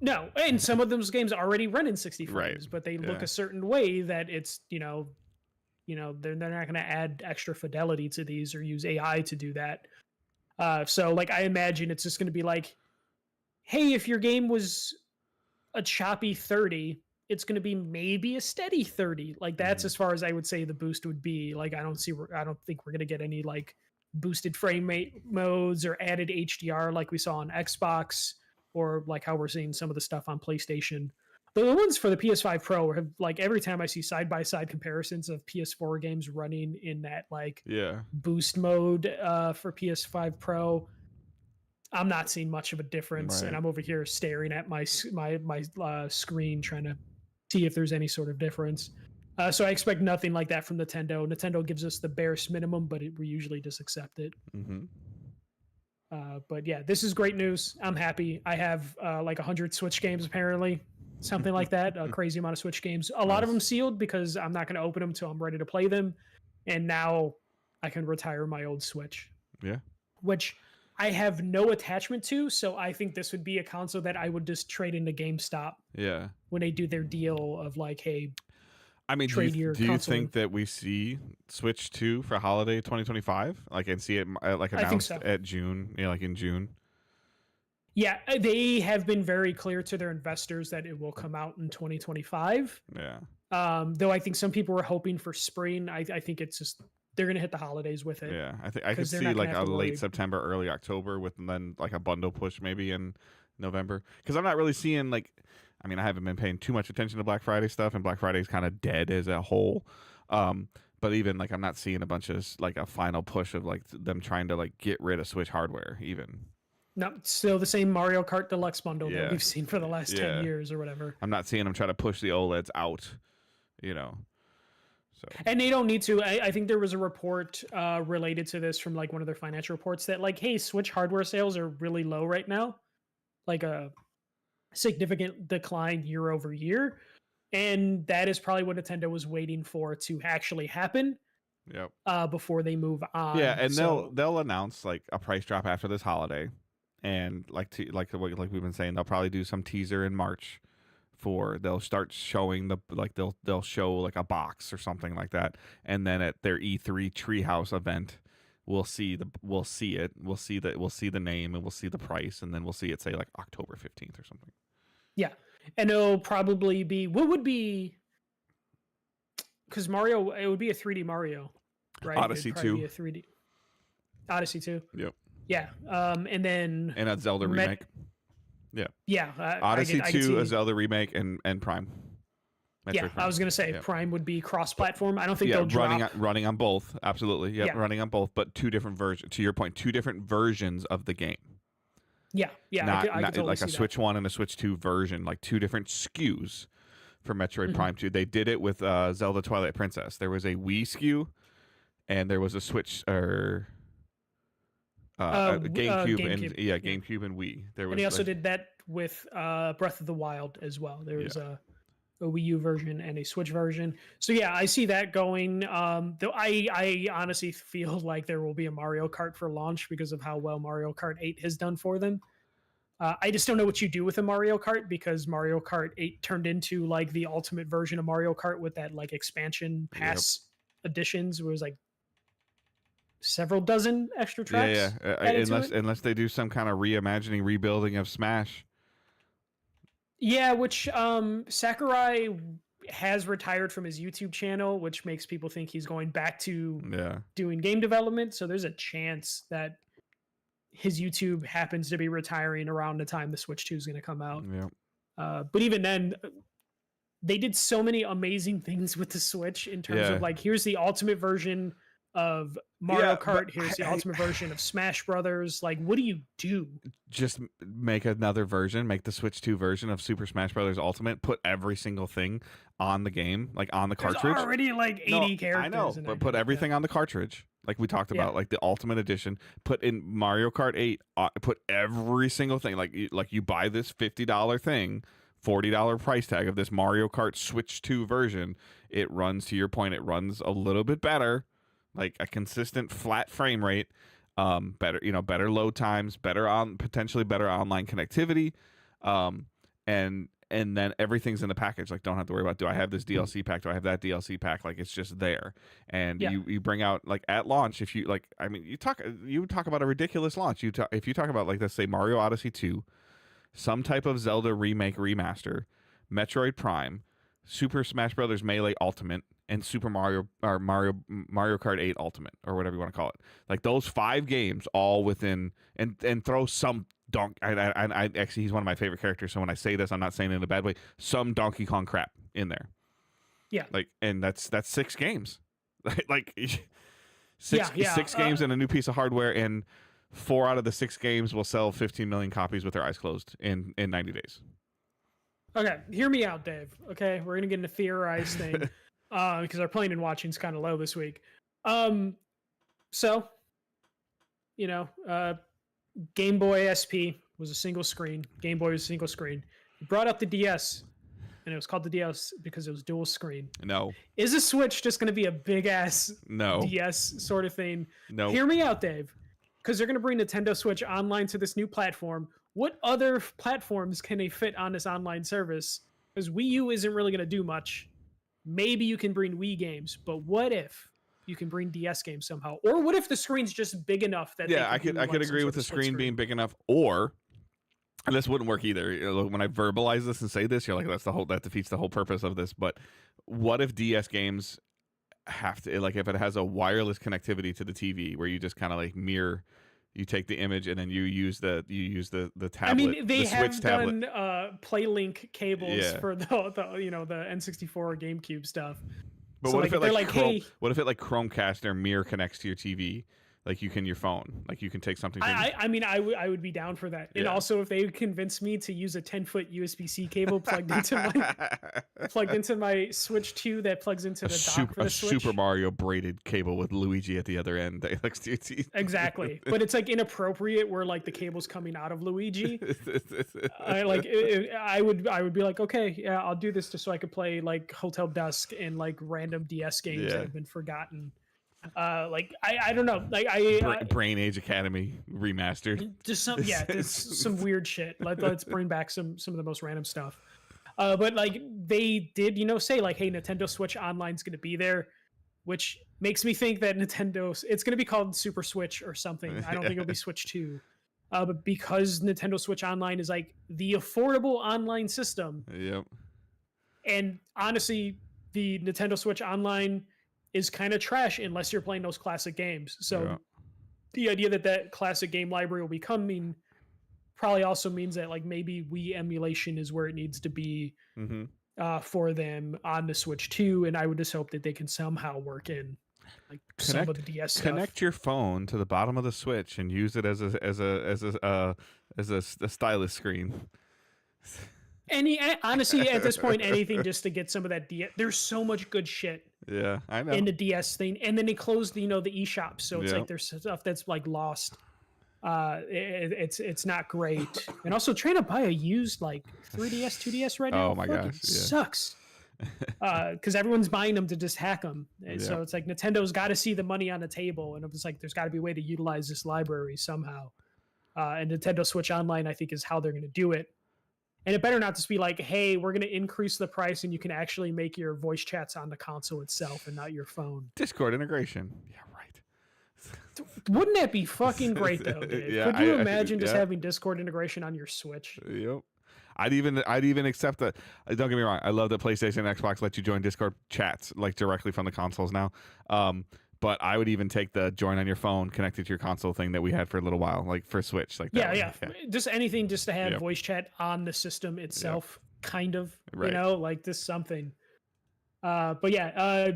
no. And some of those games already run in 60 frames, right. But they look a certain way that it's, they're not going to add extra fidelity to these or use AI to do that. So like, I imagine it's just going to be like, hey, if your game was a choppy 30, it's going to be maybe a steady 30. Like that's as far as I would say the boost would be. Like I don't think we're going to get any like boosted frame rate modes or added HDR like we saw on Xbox, or like how we're seeing some of the stuff on PlayStation. The ones for the PS5 Pro have, like, every time I see side by side comparisons of PS4 games running in that like boost mode for PS5 Pro, I'm not seeing much of a difference, and I'm over here staring at my screen trying to see if there's any sort of difference. So I expect nothing like that from Nintendo. Nintendo gives us the barest minimum, but we usually just accept it. But yeah, this is great news. I'm happy. I have like 100 Switch games apparently, something like that. A crazy amount of Switch games. A lot of them sealed because I'm not going to open them until I'm ready to play them. And now I can retire my old Switch. Yeah. Which I have no attachment to, so I think this would be a console that I would just trade into GameStop. Yeah. When they do their deal of like, hey, I mean, do you think that we see Switch 2 for holiday 2025? Like, and see it like announced at June, like in June? Yeah, they have been very clear to their investors that it will come out in 2025. Yeah. Though I think some people were hoping for spring. I think it's just they're gonna hit the holidays with it. Yeah, I think I could 'Cause they're see not gonna like have a to late worry. September, early October with then like a bundle push maybe in November. Because I'm not really seeing like, I mean, I haven't been paying too much attention to Black Friday stuff, and Black Friday is kind of dead as a whole. But even like I'm not seeing a bunch of like a final push of like them trying to like get rid of Switch hardware even. No, it's still the same Mario Kart Deluxe bundle Yeah. that we've seen for the last Yeah. 10 years or whatever. I'm not seeing them try to push the OLEDs out, you know. So And they don't need to. I think there was a report related to this from like one of their financial reports that like, hey, Switch hardware sales are really low right now, like a significant decline year over year, and that is probably what Nintendo was waiting for to actually happen yep. before they move on. Yeah, and So, they'll announce like a price drop after this holiday, and like we've been saying, they'll probably do some teaser in March. They'll start showing they'll show like a box or something like that, and then at their E3 Treehouse event, we'll see the name and we'll see the price, and then we'll see it say like October 15th or something. yeah, and it'll probably be what would be because Mario, it would be a 3D Mario, right? Odyssey It'd probably 2. be a 3D Odyssey 2. Yep. Yeah, and then And a Zelda remake. yeah, Odyssey I could 2, see, a Zelda remake, and Prime. yeah, Metroid I was gonna say Yeah. Prime would be cross-platform. I don't think Yeah, they'll drop. running on both. Absolutely. Yep, Yeah. running on both, but two different versions. To your point, two different versions of the game. Yeah, not, I could totally like see a Switch 1 and a Switch 2 version, like two different SKUs for Metroid Mhm. Prime 2. They did it with Zelda Twilight Princess. There was a Wii SKU, and there was a Switch or GameCube, and GameCube. GameCube and Wii. There was And they also like, did that with Breath of the Wild as well. There was a Wii U version and a Switch version. So yeah, I see that going. Though I honestly feel like there will be a Mario Kart for launch because of how well Mario Kart 8 has done for them. I just don't know what you do with a Mario Kart because Mario Kart 8 turned into like the ultimate version of Mario Kart with that like expansion pass additions where it was like several dozen extra tracks. added to it. Unless they do some kind of reimagining, rebuilding of Smash. Yeah, which Sakurai has retired from his YouTube channel, which makes people think he's going back to Yeah. doing game development. So there's a chance that his YouTube happens to be retiring around the time the Switch 2 is going to come out. Yeah. But even then, they did so many amazing things with the Switch in terms of like, here's the ultimate version of Mario Yeah, Kart. but Here's the ultimate version of Smash Brothers. Like, what do you do? Just make another version, make the Switch 2 version of Super Smash Bros. Ultimate, put every single thing on the game, like on the cartridge. There's already like 80 characters. I know, in but that put game. everything on the cartridge, like we talked about, like the Ultimate Edition. Put in Mario Kart 8, put every single thing. Like you buy this $50 thing, $40 price tag of this Mario Kart Switch 2 version. It runs, to your point, it runs a little bit better, like a consistent flat frame rate. Better load times, potentially better online connectivity, and then everything's in the package. Like, don't have to worry about, do I have this DLC pack? Do I have that DLC pack? Like, it's just there. And you bring out, like, at launch, if you like, I mean, you talk about a ridiculous launch. If you talk about, like, let's say Mario Odyssey 2, some type of Zelda remake remaster, Metroid Prime, Super Smash Brothers Melee Ultimate, and Super Mario Kart 8 Ultimate, or whatever you want to call it. Like, those 5 games all within, and throw some I actually, he's one of my favorite characters, so when I say this, I'm not saying it in a bad way. Some Donkey Kong crap in there. Yeah. Like, and that's 6 games. Like, six Yeah. games and a new piece of hardware, and 4 out of the 6 games will sell 15 million copies with their eyes closed in 90 days. Okay, hear me out, Dave. Okay, we're gonna get into theorize thing because our playing and watching is kind of low this week. So, Game Boy SP was a single screen. Game Boy was a single screen. He brought up the DS, and it was called the DS because it was dual screen. No. Is a Switch just going to be a big ass No. DS sort of thing? No. Hear me out, Dave, because they're going to bring Nintendo Switch Online to this new platform. What other platforms can they fit on this online service? Because Wii U isn't really going to do much. Maybe you can bring Wii games, but what if you can bring DS games somehow? Or what if the screen's just big enough that I could agree with the screen being big enough, or, and this wouldn't work either. When I verbalize this and say this, you're like, that defeats the whole purpose of this. But what if DS games have to, like, if it has a wireless connectivity to the TV where you just kind of like mirror, you take the image and then you use the tablet, I mean, they the Switch have tablet. done PlayLink cables Yeah. for the you know, the N64 GameCube stuff. But So what like, if it they're like like, hey, what if it like Chromecast or mirror connects to your TV, like you can your phone, like you can take something. From I mean, I would be down for that. And Yeah. also, if they would convince me to use a 10-foot USB-C cable plugged into my Switch 2 that plugs into the dock for the Switch. Super Mario braided cable with Luigi at the other end that connects to your TV. Exactly, but it's like inappropriate where like the cable's coming out of Luigi. I would be like, okay, yeah, I'll do this just so I could play like Hotel Dusk and like random DS games that have been forgotten. Like I don't know, like Brain Age Academy remastered. Just some weird shit. Let's bring back some of the most random stuff. But like they did, say like, hey, Nintendo Switch Online's going to be there, which makes me think that it's going to be called Super Switch or something. I don't think it'll be Switch 2. But because Nintendo Switch Online is like the affordable online system. Yep. And honestly, the Nintendo Switch Online is kind of trash unless you're playing those classic games. So the idea that classic game library will be coming probably also means that like maybe Wii emulation is where it needs to be for them on the Switch 2. And I would just hope that they can somehow work in like some of the DS stuff. Connect your phone to the bottom of the Switch and use it as a stylus screen. Honestly, at this point, anything just to get some of that DS. There's so much good shit. Yeah, I know. In the DS thing, and then they closed the eShop, so it's like there's stuff that's like lost. It's not great, and also trying to buy a used like 3DS, 2DS right now. Oh my gosh, sucks. Because everyone's buying them to just hack them, and so it's like Nintendo's got to see the money on the table, and it's like there's got to be a way to utilize this library somehow. And Nintendo Switch Online, I think, is how they're going to do it. And it better not just be like, hey, we're going to increase the price and you can actually make your voice chats on the console itself and not your phone. Discord integration. Yeah, right. Wouldn't that be fucking great, though, Dave? Yeah, could you imagine just having Discord integration on your Switch? Yep. I'd even accept that. Don't get me wrong. I love that PlayStation and Xbox let you join Discord chats like directly from the consoles now. But I would even take the join on your phone connected to your console thing that we had for a little while, like for Switch. Like that yeah. Just anything just to have voice chat on the system itself, kind of, like just something. But yeah,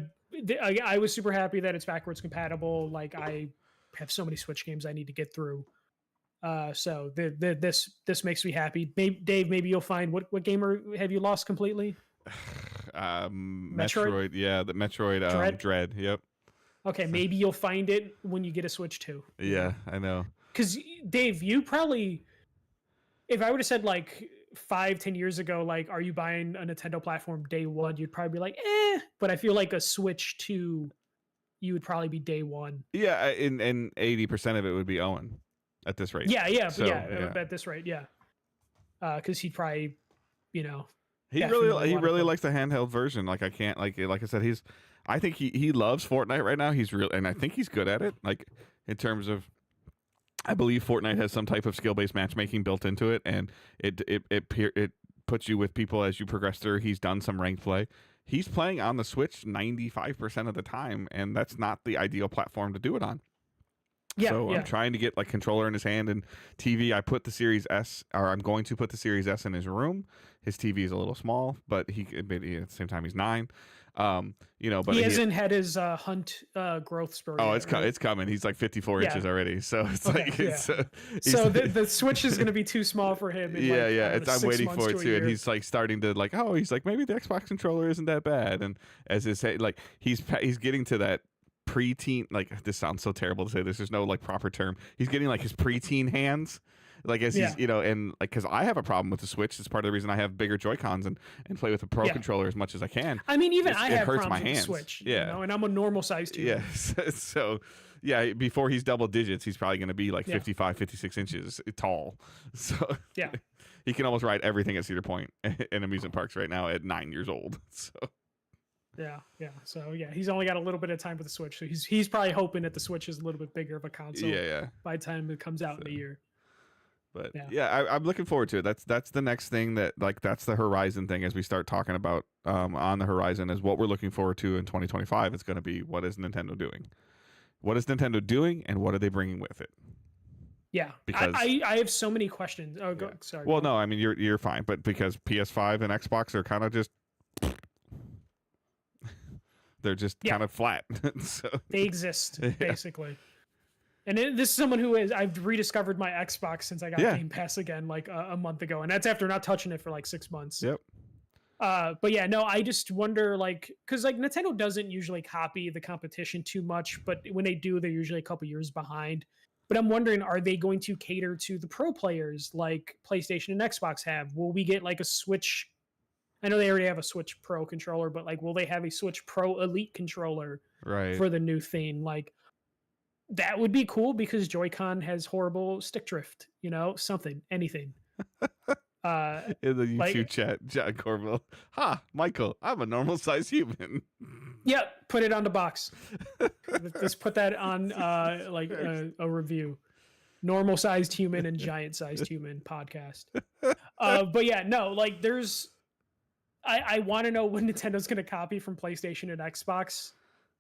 I was super happy that it's backwards compatible. Like I have so many Switch games I need to get through. So this makes me happy. Dave, maybe you'll find what game have you lost completely? Metroid. Yeah, the Metroid Dread. Yep. Okay, maybe you'll find it when you get a Switch 2. Yeah, I know. Because, Dave, you probably... If I would have said, like, 5-10 years ago, like, are you buying a Nintendo platform day one? You'd probably be like, eh. But I feel like a Switch 2, you would probably be day one. Yeah, and 80% of it would be Owen at this rate. Yeah, at this rate, yeah. Because he'd probably, He really likes the handheld version. Like, I can't... Like I said, I think he loves Fortnite right now. And I think he's good at it. Like in terms of, I believe Fortnite has some type of skill-based matchmaking built into it, and it puts you with people as you progress through. He's done some ranked play. He's playing on the Switch 95% of the time, and that's not the ideal platform to do it on. Yeah, so I'm trying to get like controller in his hand and TV. I'm going to put the Series S in his room. His TV is a little small, but at the same time he's 9. But he hasn't had his hunt growth spurt. Oh, it's coming. He's like 54 inches already, so it's the Switch is going to be too small for him. I'm waiting for it too, and he's like starting to like, maybe the Xbox controller isn't that bad, and as I say, like he's getting to that preteen. Like this sounds so terrible to say. There's no like proper term. He's getting like his preteen hands. Like as he's and like because I have a problem with the Switch. It's part of the reason I have bigger Joy-Cons and play with the Pro controller as much as I can. I mean, even I have hurts problems my hands. with the Switch. And I'm a normal size too. Yeah, so before he's double digits, he's probably going to be like 55, 56 inches tall. So he can almost ride everything at Cedar Point in amusement parks right now at 9 years old. So. Yeah. So he's only got a little bit of time with the Switch. So he's probably hoping that the Switch is a little bit bigger of a console. Yeah. By the time it comes out in a year. But Yeah. yeah, I'm looking forward to it. That's the next thing that like that's the horizon thing as we start talking about on the horizon is what we're looking forward to in 2025. It's going to be what is Nintendo doing? What is Nintendo doing, and what are they bringing with it? Yeah, Because I have so many questions. Oh, go, yeah. sorry. Well, go no, I mean you're fine, but because PS5 and Xbox are kind of just they're just Yeah. kind of flat. So They exist Yeah. basically. And this is someone who is I've rediscovered my Xbox since I got Yeah. Game Pass again like a month ago, and that's after not touching it for like 6 months. Yep. But yeah, no, I just wonder like because like Nintendo doesn't usually copy the competition too much, but when they do, they're usually a couple years behind. But I'm wondering, are they going to cater to the pro players like PlayStation and Xbox have? Will we get like a Switch? I know they already have a Switch Pro controller, but like, will they have a Switch Pro Elite controller Right. for the new thing? Like, that would be cool because Joy-Con has horrible stick drift. You know, something, anything. In the YouTube like- chat, John Corville. Ha, Michael, I'm a normal sized human. Yeah, put it on the box. Let's put that on like a review. Normal sized human and giant sized human podcast. But yeah, no, like there's I want to know what Nintendo's going to copy from PlayStation and Xbox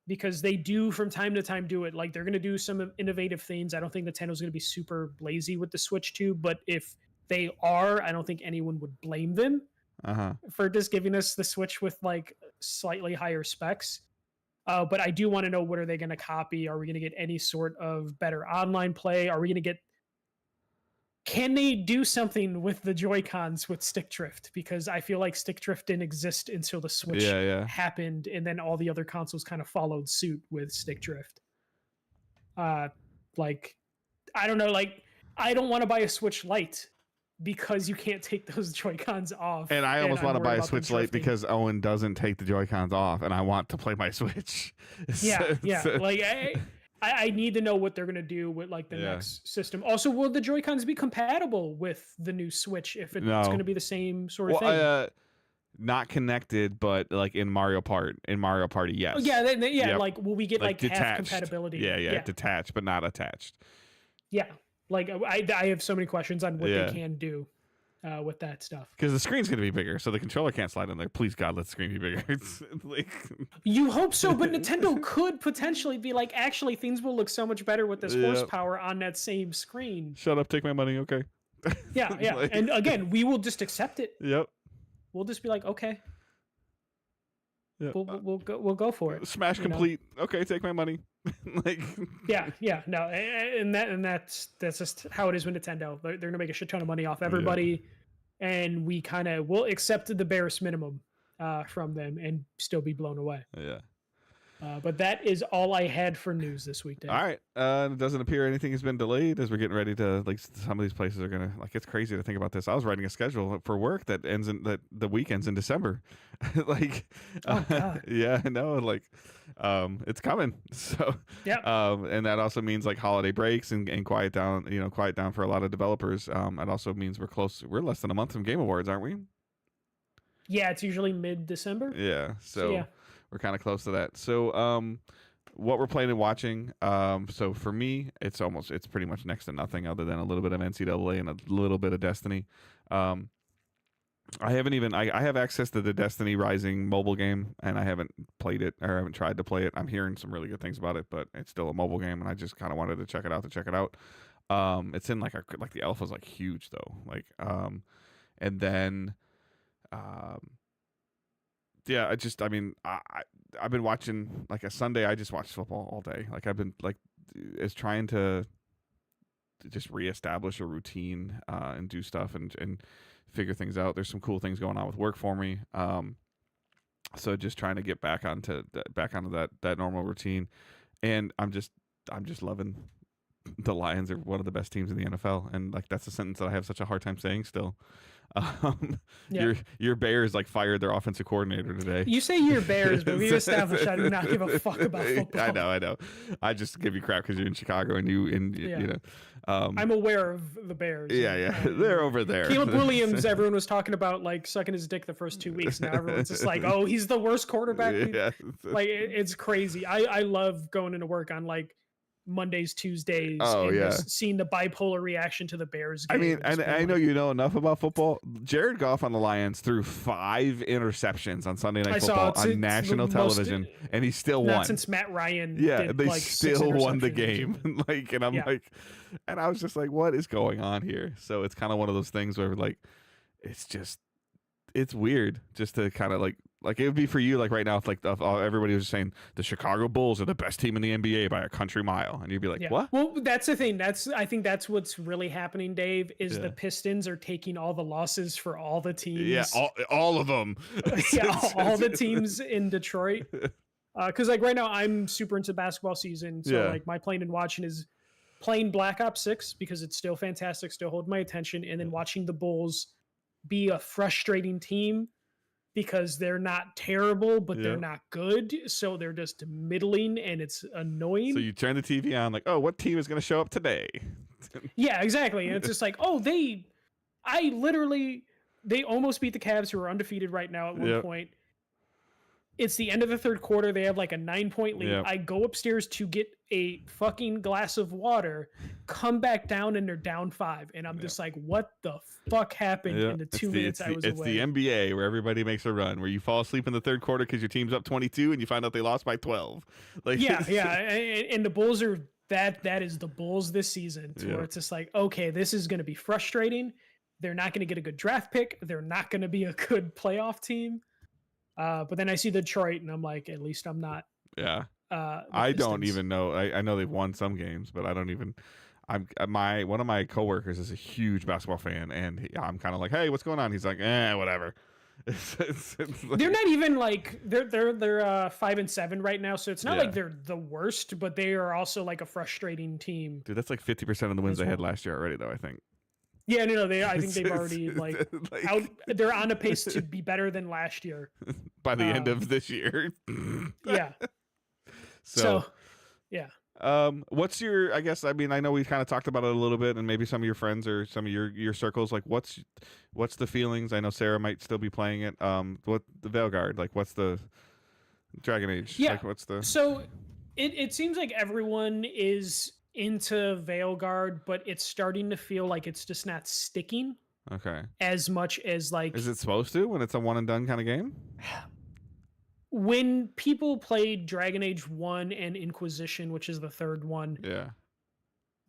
because they do from time to time do it. Like they're going to do some innovative things. I don't think Nintendo's going to be super lazy with the Switch 2, but if they are, I don't think anyone would blame them for just giving us the Switch with like slightly higher specs. But I do want to know, what are they going to copy? Are we going to get any sort of better online play? Are we going to get, can they do something with the Joy-Cons with stick drift? Because I feel like stick drift didn't exist until the Switch happened, and then all the other consoles kind of followed suit with stick drift. Like, I don't know, like, I don't want to buy a Switch Lite because you can't take those Joy-Cons off. And I almost want to buy a Switch Lite drifting. because Owen doesn't take the Joy-Cons off, and I want to play my Switch. Yeah, yeah. Like I need to know what they're gonna do with like the next system. Also, will the Joy-Cons be compatible with the new Switch if it's gonna be the same sort of thing? Not connected, but like in Mario Party, yes. Oh, yeah, Yep. like will we get like half detached. compatibility? Yeah, detached, but not attached. Yeah, like I have so many questions on what they can do with that stuff. Because the screen's gonna be bigger, so the controller can't slide in there. Please God, let the screen be bigger. It's like you hope so, but Nintendo could potentially be like, actually, things will look so much better with this horsepower on that same screen. Shut up, take my money, okay? Yeah, yeah. Like- And again, we will just accept it. Yep. We'll just be like, okay, Yep. we'll go for it. Smash you know? complete. Okay, take my money. Like Yeah, no, and that's just how it is with Nintendo. They're gonna make a shit ton of money off everybody, and we kind of will accept the barest minimum from them and still be blown away. Yeah. But that is all I had for news this week, Dave. All right. It doesn't appear anything has been delayed as we're getting ready to like some of these places are gonna like it's crazy to think about this. I was writing a schedule for work that ends in the weekends in December. Like Oh, God. yeah, no, like it's coming. So Yeah. And that also means like holiday breaks and quiet down, quiet down for a lot of developers. It also means we're less than a month from Game Awards, aren't we? Yeah, it's usually mid-December. Yeah. So, yeah. We're kind of close to that. So, what we're playing and watching. So for me, it's pretty much next to nothing other than a little bit of NCAA and a little bit of Destiny. I have access to the Destiny Rising mobile game, and I haven't played it or I haven't tried to play it. I'm hearing some really good things about it, but it's still a mobile game, and I just kind of wanted to check it out. It's in like the alpha's like huge though, and then. Yeah, I've been watching like a Sunday. I just watched football all day. Like I've been like is trying to just reestablish a routine and do stuff and figure things out. There's some cool things going on with work for me. So just trying to get back onto that normal routine, and I'm just loving the Lions are one of the best teams in the NFL, and like that's a sentence that I have such a hard time saying still. Your Bears like fired their offensive coordinator today. You say your Bears, but we've established I do not give a fuck about football. I know. I just give you crap because you're in Chicago and you know. I'm aware of the Bears. Yeah. They're over there. Caleb Williams, everyone was talking about like sucking his dick the first 2 weeks. Now everyone's just like, oh, he's the worst quarterback. Yeah. Like it's crazy. I love going into work on like Mondays, Tuesdays, Oh, and yeah. just seeing the bipolar reaction to the Bears I game. mean, and and just being I know like, you know enough about football. Jared Goff on the Lions threw 5 interceptions on Sunday Night I saw Football it's on the national most- television, and he still not won. since Matt Ryan Yeah, did they like six still won the interceptions or game. something. Like, and I'm Yeah. like, and I was just like, what is going on here? So it's kind of one of those things where like, it's weird just to kind of like it would be for you like right now if like if everybody was saying the Chicago Bulls are the best team in the NBA by a country mile, and you'd be like, Yeah. what? Well, that's the thing. I think that's what's really happening, Dave, is Yeah. the Pistons are taking all the losses for all the teams. Yeah, all of them. Yeah, all the teams in Detroit. Because like right now I'm super into basketball season. So Yeah. like my playing and watching is playing Black Ops 6 because it's still fantastic, still holding my attention, and then watching the Bulls be a frustrating team because they're not terrible, but they're Yeah. not good. So they're just middling and it's annoying. So you turn the TV on, like, oh, what team is going to show up today? Yeah, exactly. And it's just like, oh, they almost beat the Cavs, who are undefeated right now at one Yep. point. It's the end of the third quarter. They have like a 9-point lead. Yep. I go upstairs to get a fucking glass of water, come back down, and they're down 5. And I'm just like, what the fuck happened Yeah. in the It's 2 minutes I was it's away? the NBA where everybody makes a run, where you fall asleep in the third quarter because your team's up 22 and you find out they lost by 12. Like, Yeah. And the Bulls are that is the Bulls this season, to Yeah. where it's just like, okay, this is going to be frustrating. They're not going to get a good draft pick. They're not going to be a good playoff team. But then I see Detroit, and I'm like, at least I'm not. Yeah. The I don't Pistons. even know. I know they've won some games, but I don't even. One of my coworkers is a huge basketball fan, and I'm kind of like, hey, what's going on? He's like, whatever. It's like- They're not even like they're 5-7 right now, so it's not Yeah. like they're the worst, but they are also like a frustrating team. dude, that's like 50% of the wins As they had well. last year already, though. I think. Yeah, no, I think they've already like like, they're on a pace to be better than last year. by the end um, of this year. Yeah. So, So yeah. what's your? I guess I mean I know we kind of talked about it a little bit, and maybe some of your friends or some of your circles. Like, what's the feelings? I know Sarah might still be playing it. What the Veilguard? Like, what's the Dragon Age? Yeah. Like, what's the? So it seems like everyone is into Veilguard, but it's starting to feel like it's just not sticking Okay. as much as like Is it supposed to when it's a one and done kind of game? when people played Dragon Age 1 and Inquisition, which is the third one. Yeah.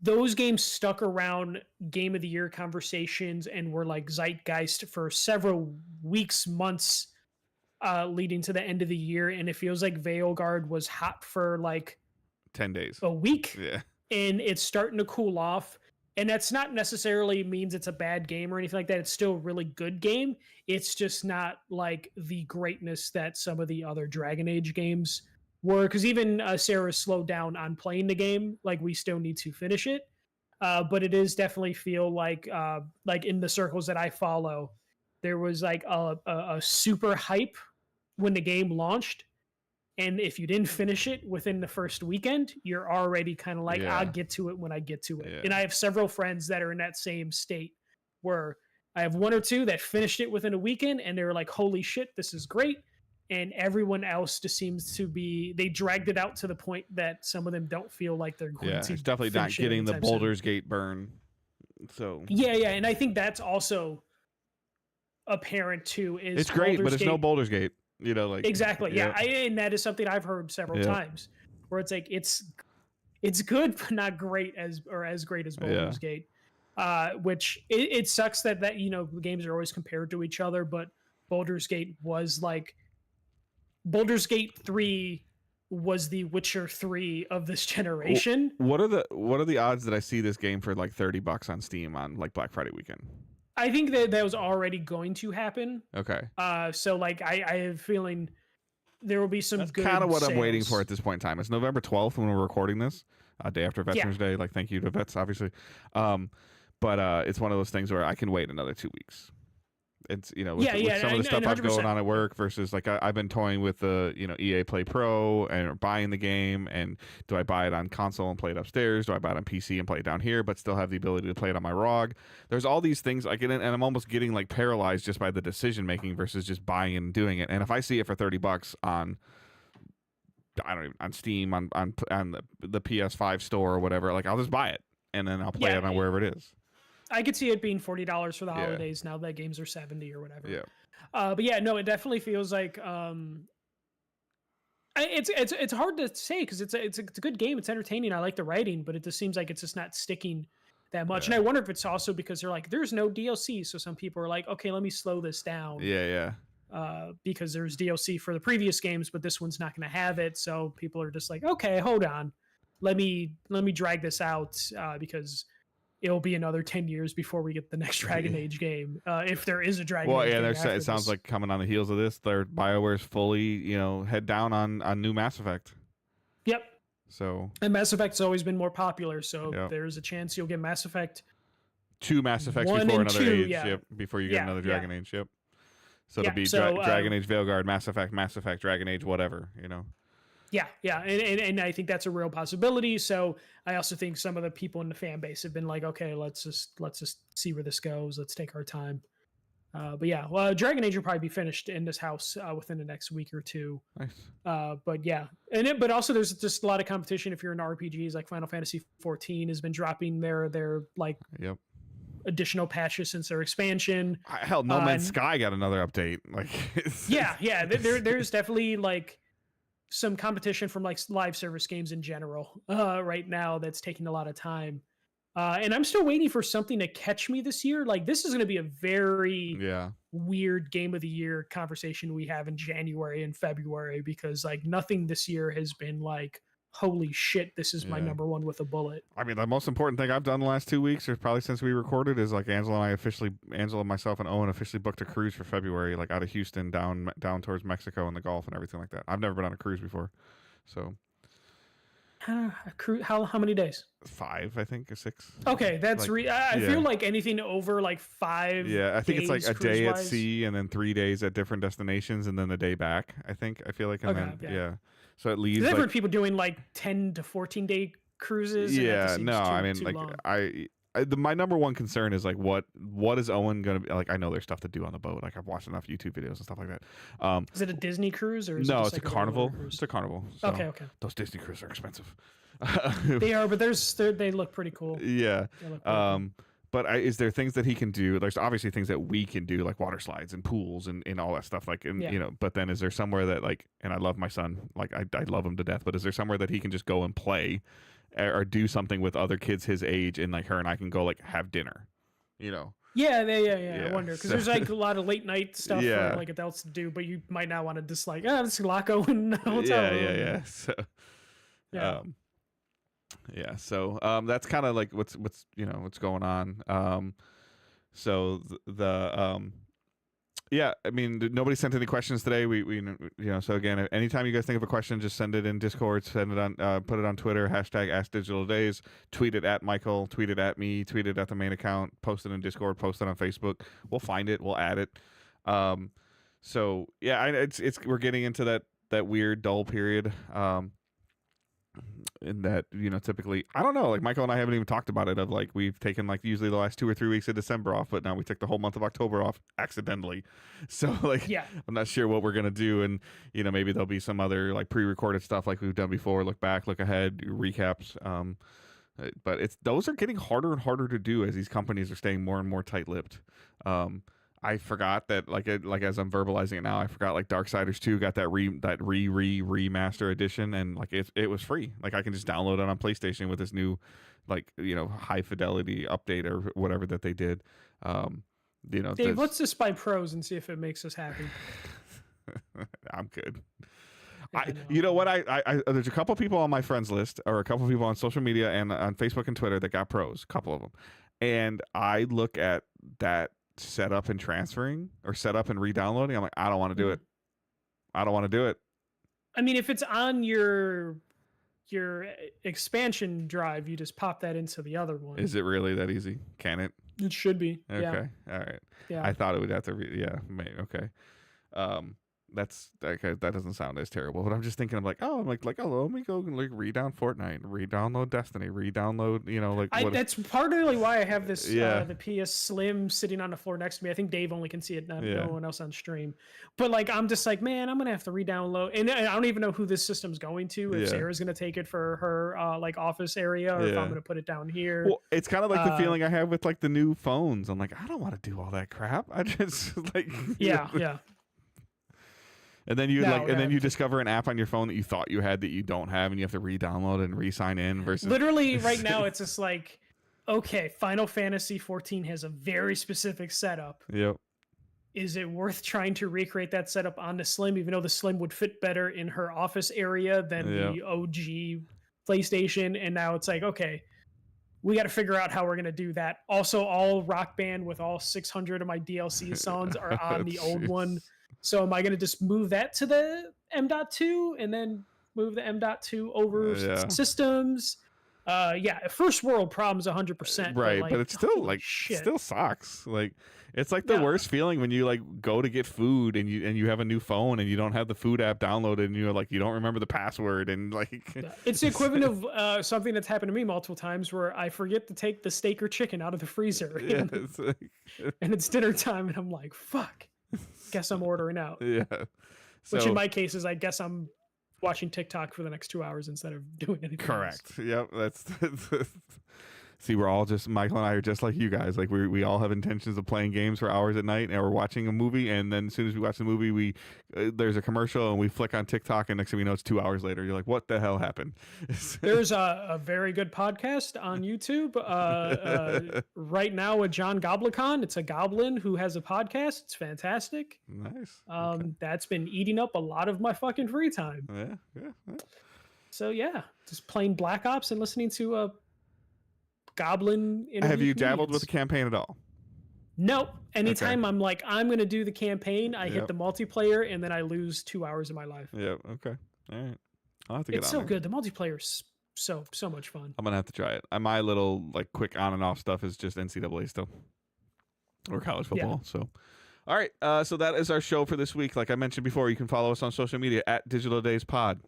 Those games stuck around Game of the Year conversations and were like zeitgeist for several weeks, months, leading to the end of the year. And it feels like Veilguard was hot for like 10 days. a week, Yeah. and it's starting to cool off. And that's not necessarily means it's a bad game or anything like that. It's still a really good game. It's just not like the greatness that some of the other Dragon Age games were. Because even Sarah slowed down on playing the game. Like, we still need to finish it. But it is definitely feel like in the circles that I follow, there was like a super hype when the game launched. And if you didn't finish it within the first weekend, you're already kind of like, Yeah. I'll get to it when I get to it. Yeah. And I have several friends that are in that same state where I have one or two that finished it within a weekend and they're like, holy shit, this is great. And everyone else just seems to be, they dragged it out to the point that some of them don't feel like they're going Yeah. to. It's definitely not finish it getting the anytime soon. Baldur's Gate burn. So Yeah. And I think that's also apparent too. Is it's great, but Baldur's it's no Gate- Baldur's Gate. You know, like Exactly. Yeah. And that is something I've heard several Yeah. times where it's like it's good but not great as great as Baldur's Gate. Which it sucks that the games are always compared to each other, but Baldur's Gate was like Baldur's Gate 3 was the Witcher 3 of this generation. What are the odds that I see this game for like $30 on Steam on like Black Friday weekend? I think that was already going to happen. Okay. So like I have a feeling there will be some That's good kind of what I'm waiting sales. for at this point in time. It's November 12th when we're recording this, day after Veterans Day. Like, thank you to vets, obviously. But it's one of those things where I can wait another 2 weeks. It's with some of the stuff I've going on at work versus like I've been toying with the EA Play Pro and buying the game, and do I buy it on console and play it upstairs? Do I buy it on PC and play it down here, but still have the ability to play it on my ROG? There's all these things I get in, and I'm almost getting like paralyzed just by the decision making versus just buying and doing it. And if I see it for $30 on I don't even on Steam on the PS5 store or whatever. Like I'll just buy it and then I'll play Yeah, it on wherever it is. I could see it being $40 for the Yeah. holidays now that games are 70 or whatever. Yeah. But yeah, no, it definitely feels like it's hard to say because it's a good game. It's entertaining. I like the writing, but it just seems like it's just not sticking that much. Yeah. And I wonder if it's also because they're like, there's no DLC, so some people are like, okay, let me slow this down. Yeah. Because there's DLC for the previous games, but this one's not going to have it. So people are just like, okay, hold on, let me drag this out because it'll be another 10 years before we get the next Dragon Age game, if there is a Dragon Age game. Yeah, it sounds like coming on the heels of this, BioWare's fully, head down on new Mass Effect. Yep. So and Mass Effect's always been more popular, so there's a chance you'll get Mass Effect 2 Mass Effects 1 before and another 2, age. yeah. Yep, before you get another Dragon Age. Yep. So it'll be so, Dragon Age Veilguard, Mass Effect, Dragon Age, whatever. Yeah, and I think that's a real possibility. So I also think some of the people in the fan base have been like, okay, let's just see where this goes. Let's take our time. But yeah, well, Dragon Age will probably be finished in this house within the next week or two. Nice. But yeah, but also there's just a lot of competition if you're in RPGs. Like Final Fantasy 14 has been dropping their like additional patches since their expansion. Hell, No Man's Sky got another update. Like yeah, there's definitely like some competition from like live service games in general right now that's taking a lot of time. And I'm still waiting for something to catch me this year. Like this is going to be a very weird game of the year conversation we have in January and February, because like nothing this year has been like, holy shit, this is my number one with a bullet. I mean, the most important thing I've done the last 2 weeks, or probably since we recorded, is like Angela, myself, and Owen officially booked a cruise for February, like out of Houston down towards Mexico and the Gulf and everything like that. I've never been on a cruise before, so. How many days? 5, I think, or 6. Okay, that's like, I feel like anything over like 5. Yeah, I think it's like a day at cruise-wise. sea and then 3 days at different destinations and then a day back. I feel like, and Okay, then so it leaves. I've like, heard people doing like 10 to 14 day cruises. And that yeah, just seems no, I mean, too like long. my number one concern is like what is Owen gonna be like? I know there's stuff to do on the boat. Like I've watched enough YouTube videos and stuff like that. Is it a Disney cruise or is No, it it's just a like Carnival. regular cruise? It's a Carnival. So Okay. Those Disney cruises are expensive. They are, but they look pretty cool. Yeah. They look pretty cool. But is there things that he can do? There's obviously things that we can do, like water slides and pools and all that stuff. Like, and, but then is there somewhere that like, and I love my son, like I love him to death, but is there somewhere that he can just go and play or do something with other kids his age, and like her and I can go like have dinner, Yeah. Yeah, I wonder, because so- there's like a lot of late night stuff for like adults to do, but you might not want to just like, let's Laco in the hotel room. Yeah. So, Yeah. So that's kind of like what's going on. So I mean, nobody sent any questions today. We so again, anytime you guys think of a question, just send it in Discord, send it on, put it on Twitter, #AskDigitalDays, tweet it at Michael, tweet it at me, tweet it at the main account, post it in Discord, post it on Facebook. We'll find it, we'll add it. So yeah, it's we're getting into that weird dull period. In that, typically, I don't know, like Michael and I haven't even talked about it, of like we've taken like usually the last 2 or 3 weeks of December off, but now we took the whole month of October off accidentally. So like, I'm not sure what we're going to do. And, maybe there'll be some other like pre-recorded stuff like we've done before, look back, look ahead, recaps. But those are getting harder and harder to do as these companies are staying more and more tight-lipped. I forgot that like as I'm verbalizing it now, I forgot like Darksiders 2 got that remaster edition, and like it was free. Like I can just download it on PlayStation with this new like high fidelity update or whatever that they did. Dave, let's just buy pros and see if it makes us happy. I'm good. You know what? I there's a couple people on my friends list, or a couple people on social media and on Facebook and Twitter that got pros, a couple of them, and I look at that setup and transferring, or setup and re-downloading. I'm like, I don't want to do it. I don't want to do it. I mean, if it's on your expansion drive, you just pop that into the other one. Is it really that easy? Can it? It should be. Okay. All right. Yeah. I thought it would have to. Okay. that doesn't sound as terrible. But I'm just thinking, I'm like, oh, oh, let me go and like re-down Fortnite, re-download Destiny, re-download, That's partly why I have this Yeah. the PS Slim sitting on the floor next to me. I think Dave only can see it, no Yeah. one else on stream. But like, I'm just like, man, I'm gonna have to re-download, and I don't even know who this system's going to. If Yeah. Sarah's gonna take it for her like office area, or if Yeah. I'm gonna put it down here. Well, it's kind of like the feeling I have with like the new phones. I'm like, I don't want to do all that crap. I just like yeah. And then you No, and then yeah. you discover an app on your phone that you thought you had that you don't have, and you have to re-download and re-sign in. Versus Literally, right now, it's just like, okay, Final Fantasy 14 has a very specific setup. Yep. Is it worth trying to recreate that setup on the Slim, even though the Slim would fit better in her office area than the OG PlayStation? And now it's like, okay, we got to figure out how we're going to do that. Also, all Rock Band with all 600 of my DLC songs are on the old one. So am I going to just move that to the M.2 and then move the M.2 over systems? First world problems 100%. Right, like, but it's still like shit. still sucks. Like it's like the worst feeling when you like go to get food and you have a new phone and you don't have the food app downloaded and you're like you don't remember the password and like it's the equivalent of something that's happened to me multiple times where I forget to take the steak or chicken out of the freezer and it's dinner time and I'm like, fuck, guess I'm ordering out. Yeah. Which in my case is I guess I'm watching TikTok for the next 2 hours instead of doing anything correct else. Yep, that's see, we're all just, Michael and I are just like you guys. Like we all have intentions of playing games for hours at night, and we're watching a movie, and then as soon as we watch the movie, we there's a commercial, and we flick on TikTok, and next thing we know, it's 2 hours later. You're like, what the hell happened? There's a very good podcast on YouTube right now with John Goblikon. It's a goblin who has a podcast. It's fantastic. Nice. Okay. That's been eating up a lot of my fucking free time. Yeah. So yeah, just playing Black Ops and listening to a goblin. Have you dabbled with the campaign at all? Nope. Anytime I'm like, I'm going to do the campaign, I hit Yep. the multiplayer and then I lose 2 hours of my life. Yeah. Okay. All right. I'll have to get It's on so there. good. The multiplayer's so much fun. I'm gonna have to try it. My little like quick on and off stuff is just NCAA still, or college football. So, all right. So that is our show for this week. Like I mentioned before, you can follow us on social media at Digital Days Pod.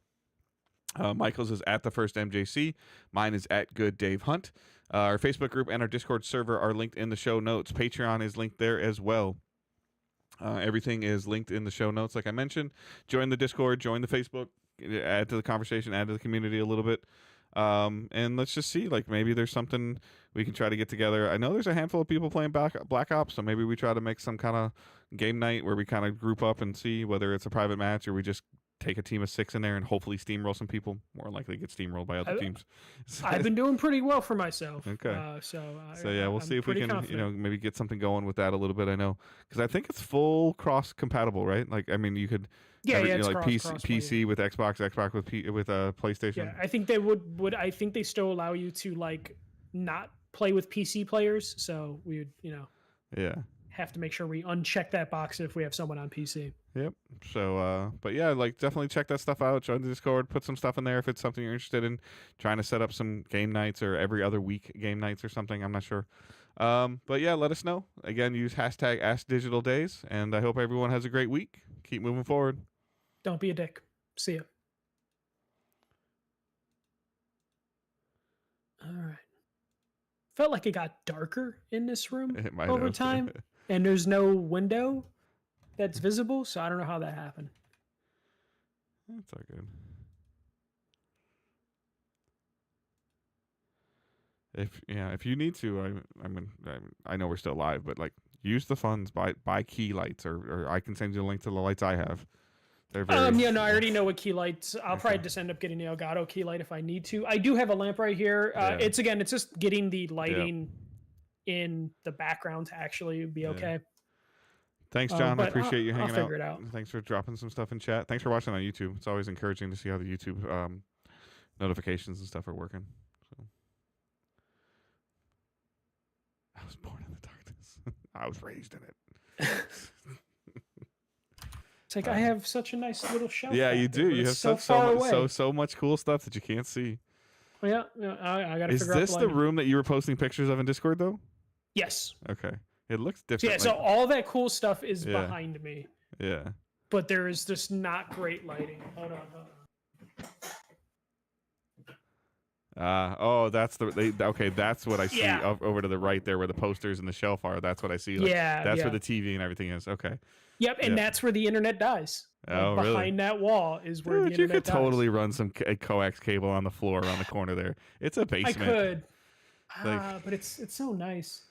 Michael's is at the first MJC. Mine is at Good Dave Hunt. Our Facebook group and our Discord server are linked in the show notes. Patreon is linked there as well. Everything is linked in the show notes, like I mentioned. Join the Discord, join the Facebook, add to the conversation, add to the community a little bit. And let's just see, like maybe there's something we can try to get together. I know there's a handful of people playing Black Ops, so maybe we try to make some kind of game night where we kind of group up and see whether it's a private match or we just take a team of 6 in there and hopefully steamroll some people. More likely get steamrolled by other teams. So, I've been doing pretty well for myself. Okay. So yeah, we'll I'm see if we can, confident. maybe get something going with that a little bit. I know because I think it's full cross compatible, right? Like, I mean, you could, it's like cross-play, PC with Xbox with PlayStation. Yeah, I think they would. I think they still allow you to like not play with PC players. So we would, Yeah. have to make sure we uncheck that box if we have someone on PC. Yep. So, but yeah, like definitely check that stuff out. Join the Discord, put some stuff in there if it's something you're interested in. Trying to set up some game nights or every other week game nights or something. I'm not sure. But yeah, let us know. Again, use hashtag AskDigitalDays, and I hope everyone has a great week. Keep moving forward. Don't be a dick. See ya. All right. Felt like it got darker in this room It might over have. time, and there's no window that's visible, so I don't know how that happened. That's all good. If you need to, I know we're still live, but like use the funds, buy key lights, or I can send you a link to the lights I have. They're very I already know what key lights. I'll probably just end up getting the Elgato key light if I need to. I do have a lamp right here. It's just getting the lighting in the background to actually be okay. Thanks, John. I appreciate you hanging I'll figure it out. Thanks for dropping some stuff in chat. Thanks for watching on YouTube. It's always encouraging to see how the YouTube notifications and stuff are working. So, I was born in the darkness. I was raised in it. It's like I have such a nice little shelf. Yeah, you back there, do. but You it's have so far away. so much cool stuff that you can't see. Yeah, I gotta Is figure out. this the room that you were posting pictures of in Discord, though? Yes. Okay. It looks different. Yeah, so all that cool stuff is behind me. Yeah. but there is just not great lighting. Hold on. Oh, that's okay. That's what I see Yeah. over to the right there, where the posters and the shelf are. That's what I see. Like, Yeah, that's yeah. where the TV and everything is. Okay. Yep, and Yeah. that's where the internet dies. Oh, really? Behind that wall is where Dude, the you internet could totally run some a coax cable on the floor around the corner there. It's a dies. basement. I could, Like- but it's so nice.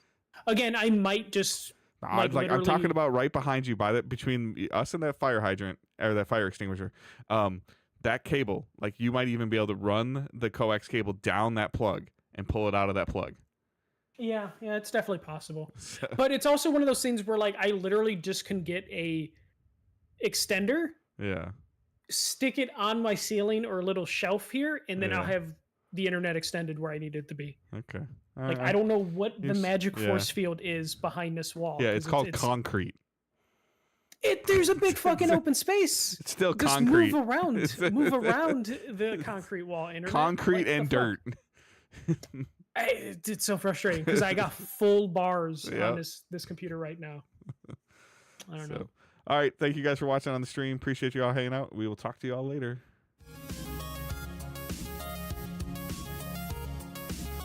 Again, I might just I'm literally- talking about right behind you, between us and that fire hydrant or that fire extinguisher. That cable, like you might even be able to run the coax cable down that plug and pull it out of that plug. Yeah, it's definitely possible. So, But it's also one of those things where like I literally just can get a extender, yeah. stick it on my ceiling or a little shelf here, and then I'll Yeah. have the internet extended where I need it to be. Okay. Like I don't know what the Yes, magic yeah. force field is behind this wall. Yeah, 'cause it's called concrete. There's a big fucking open space. It's still Just concrete. move around the concrete wall. Internet. Concrete What the and fuck? dirt. It's so frustrating because I got full bars Yep. on this computer right now. I don't know. All right. Thank you guys for watching on the stream. Appreciate you all hanging out. We will talk to you all later.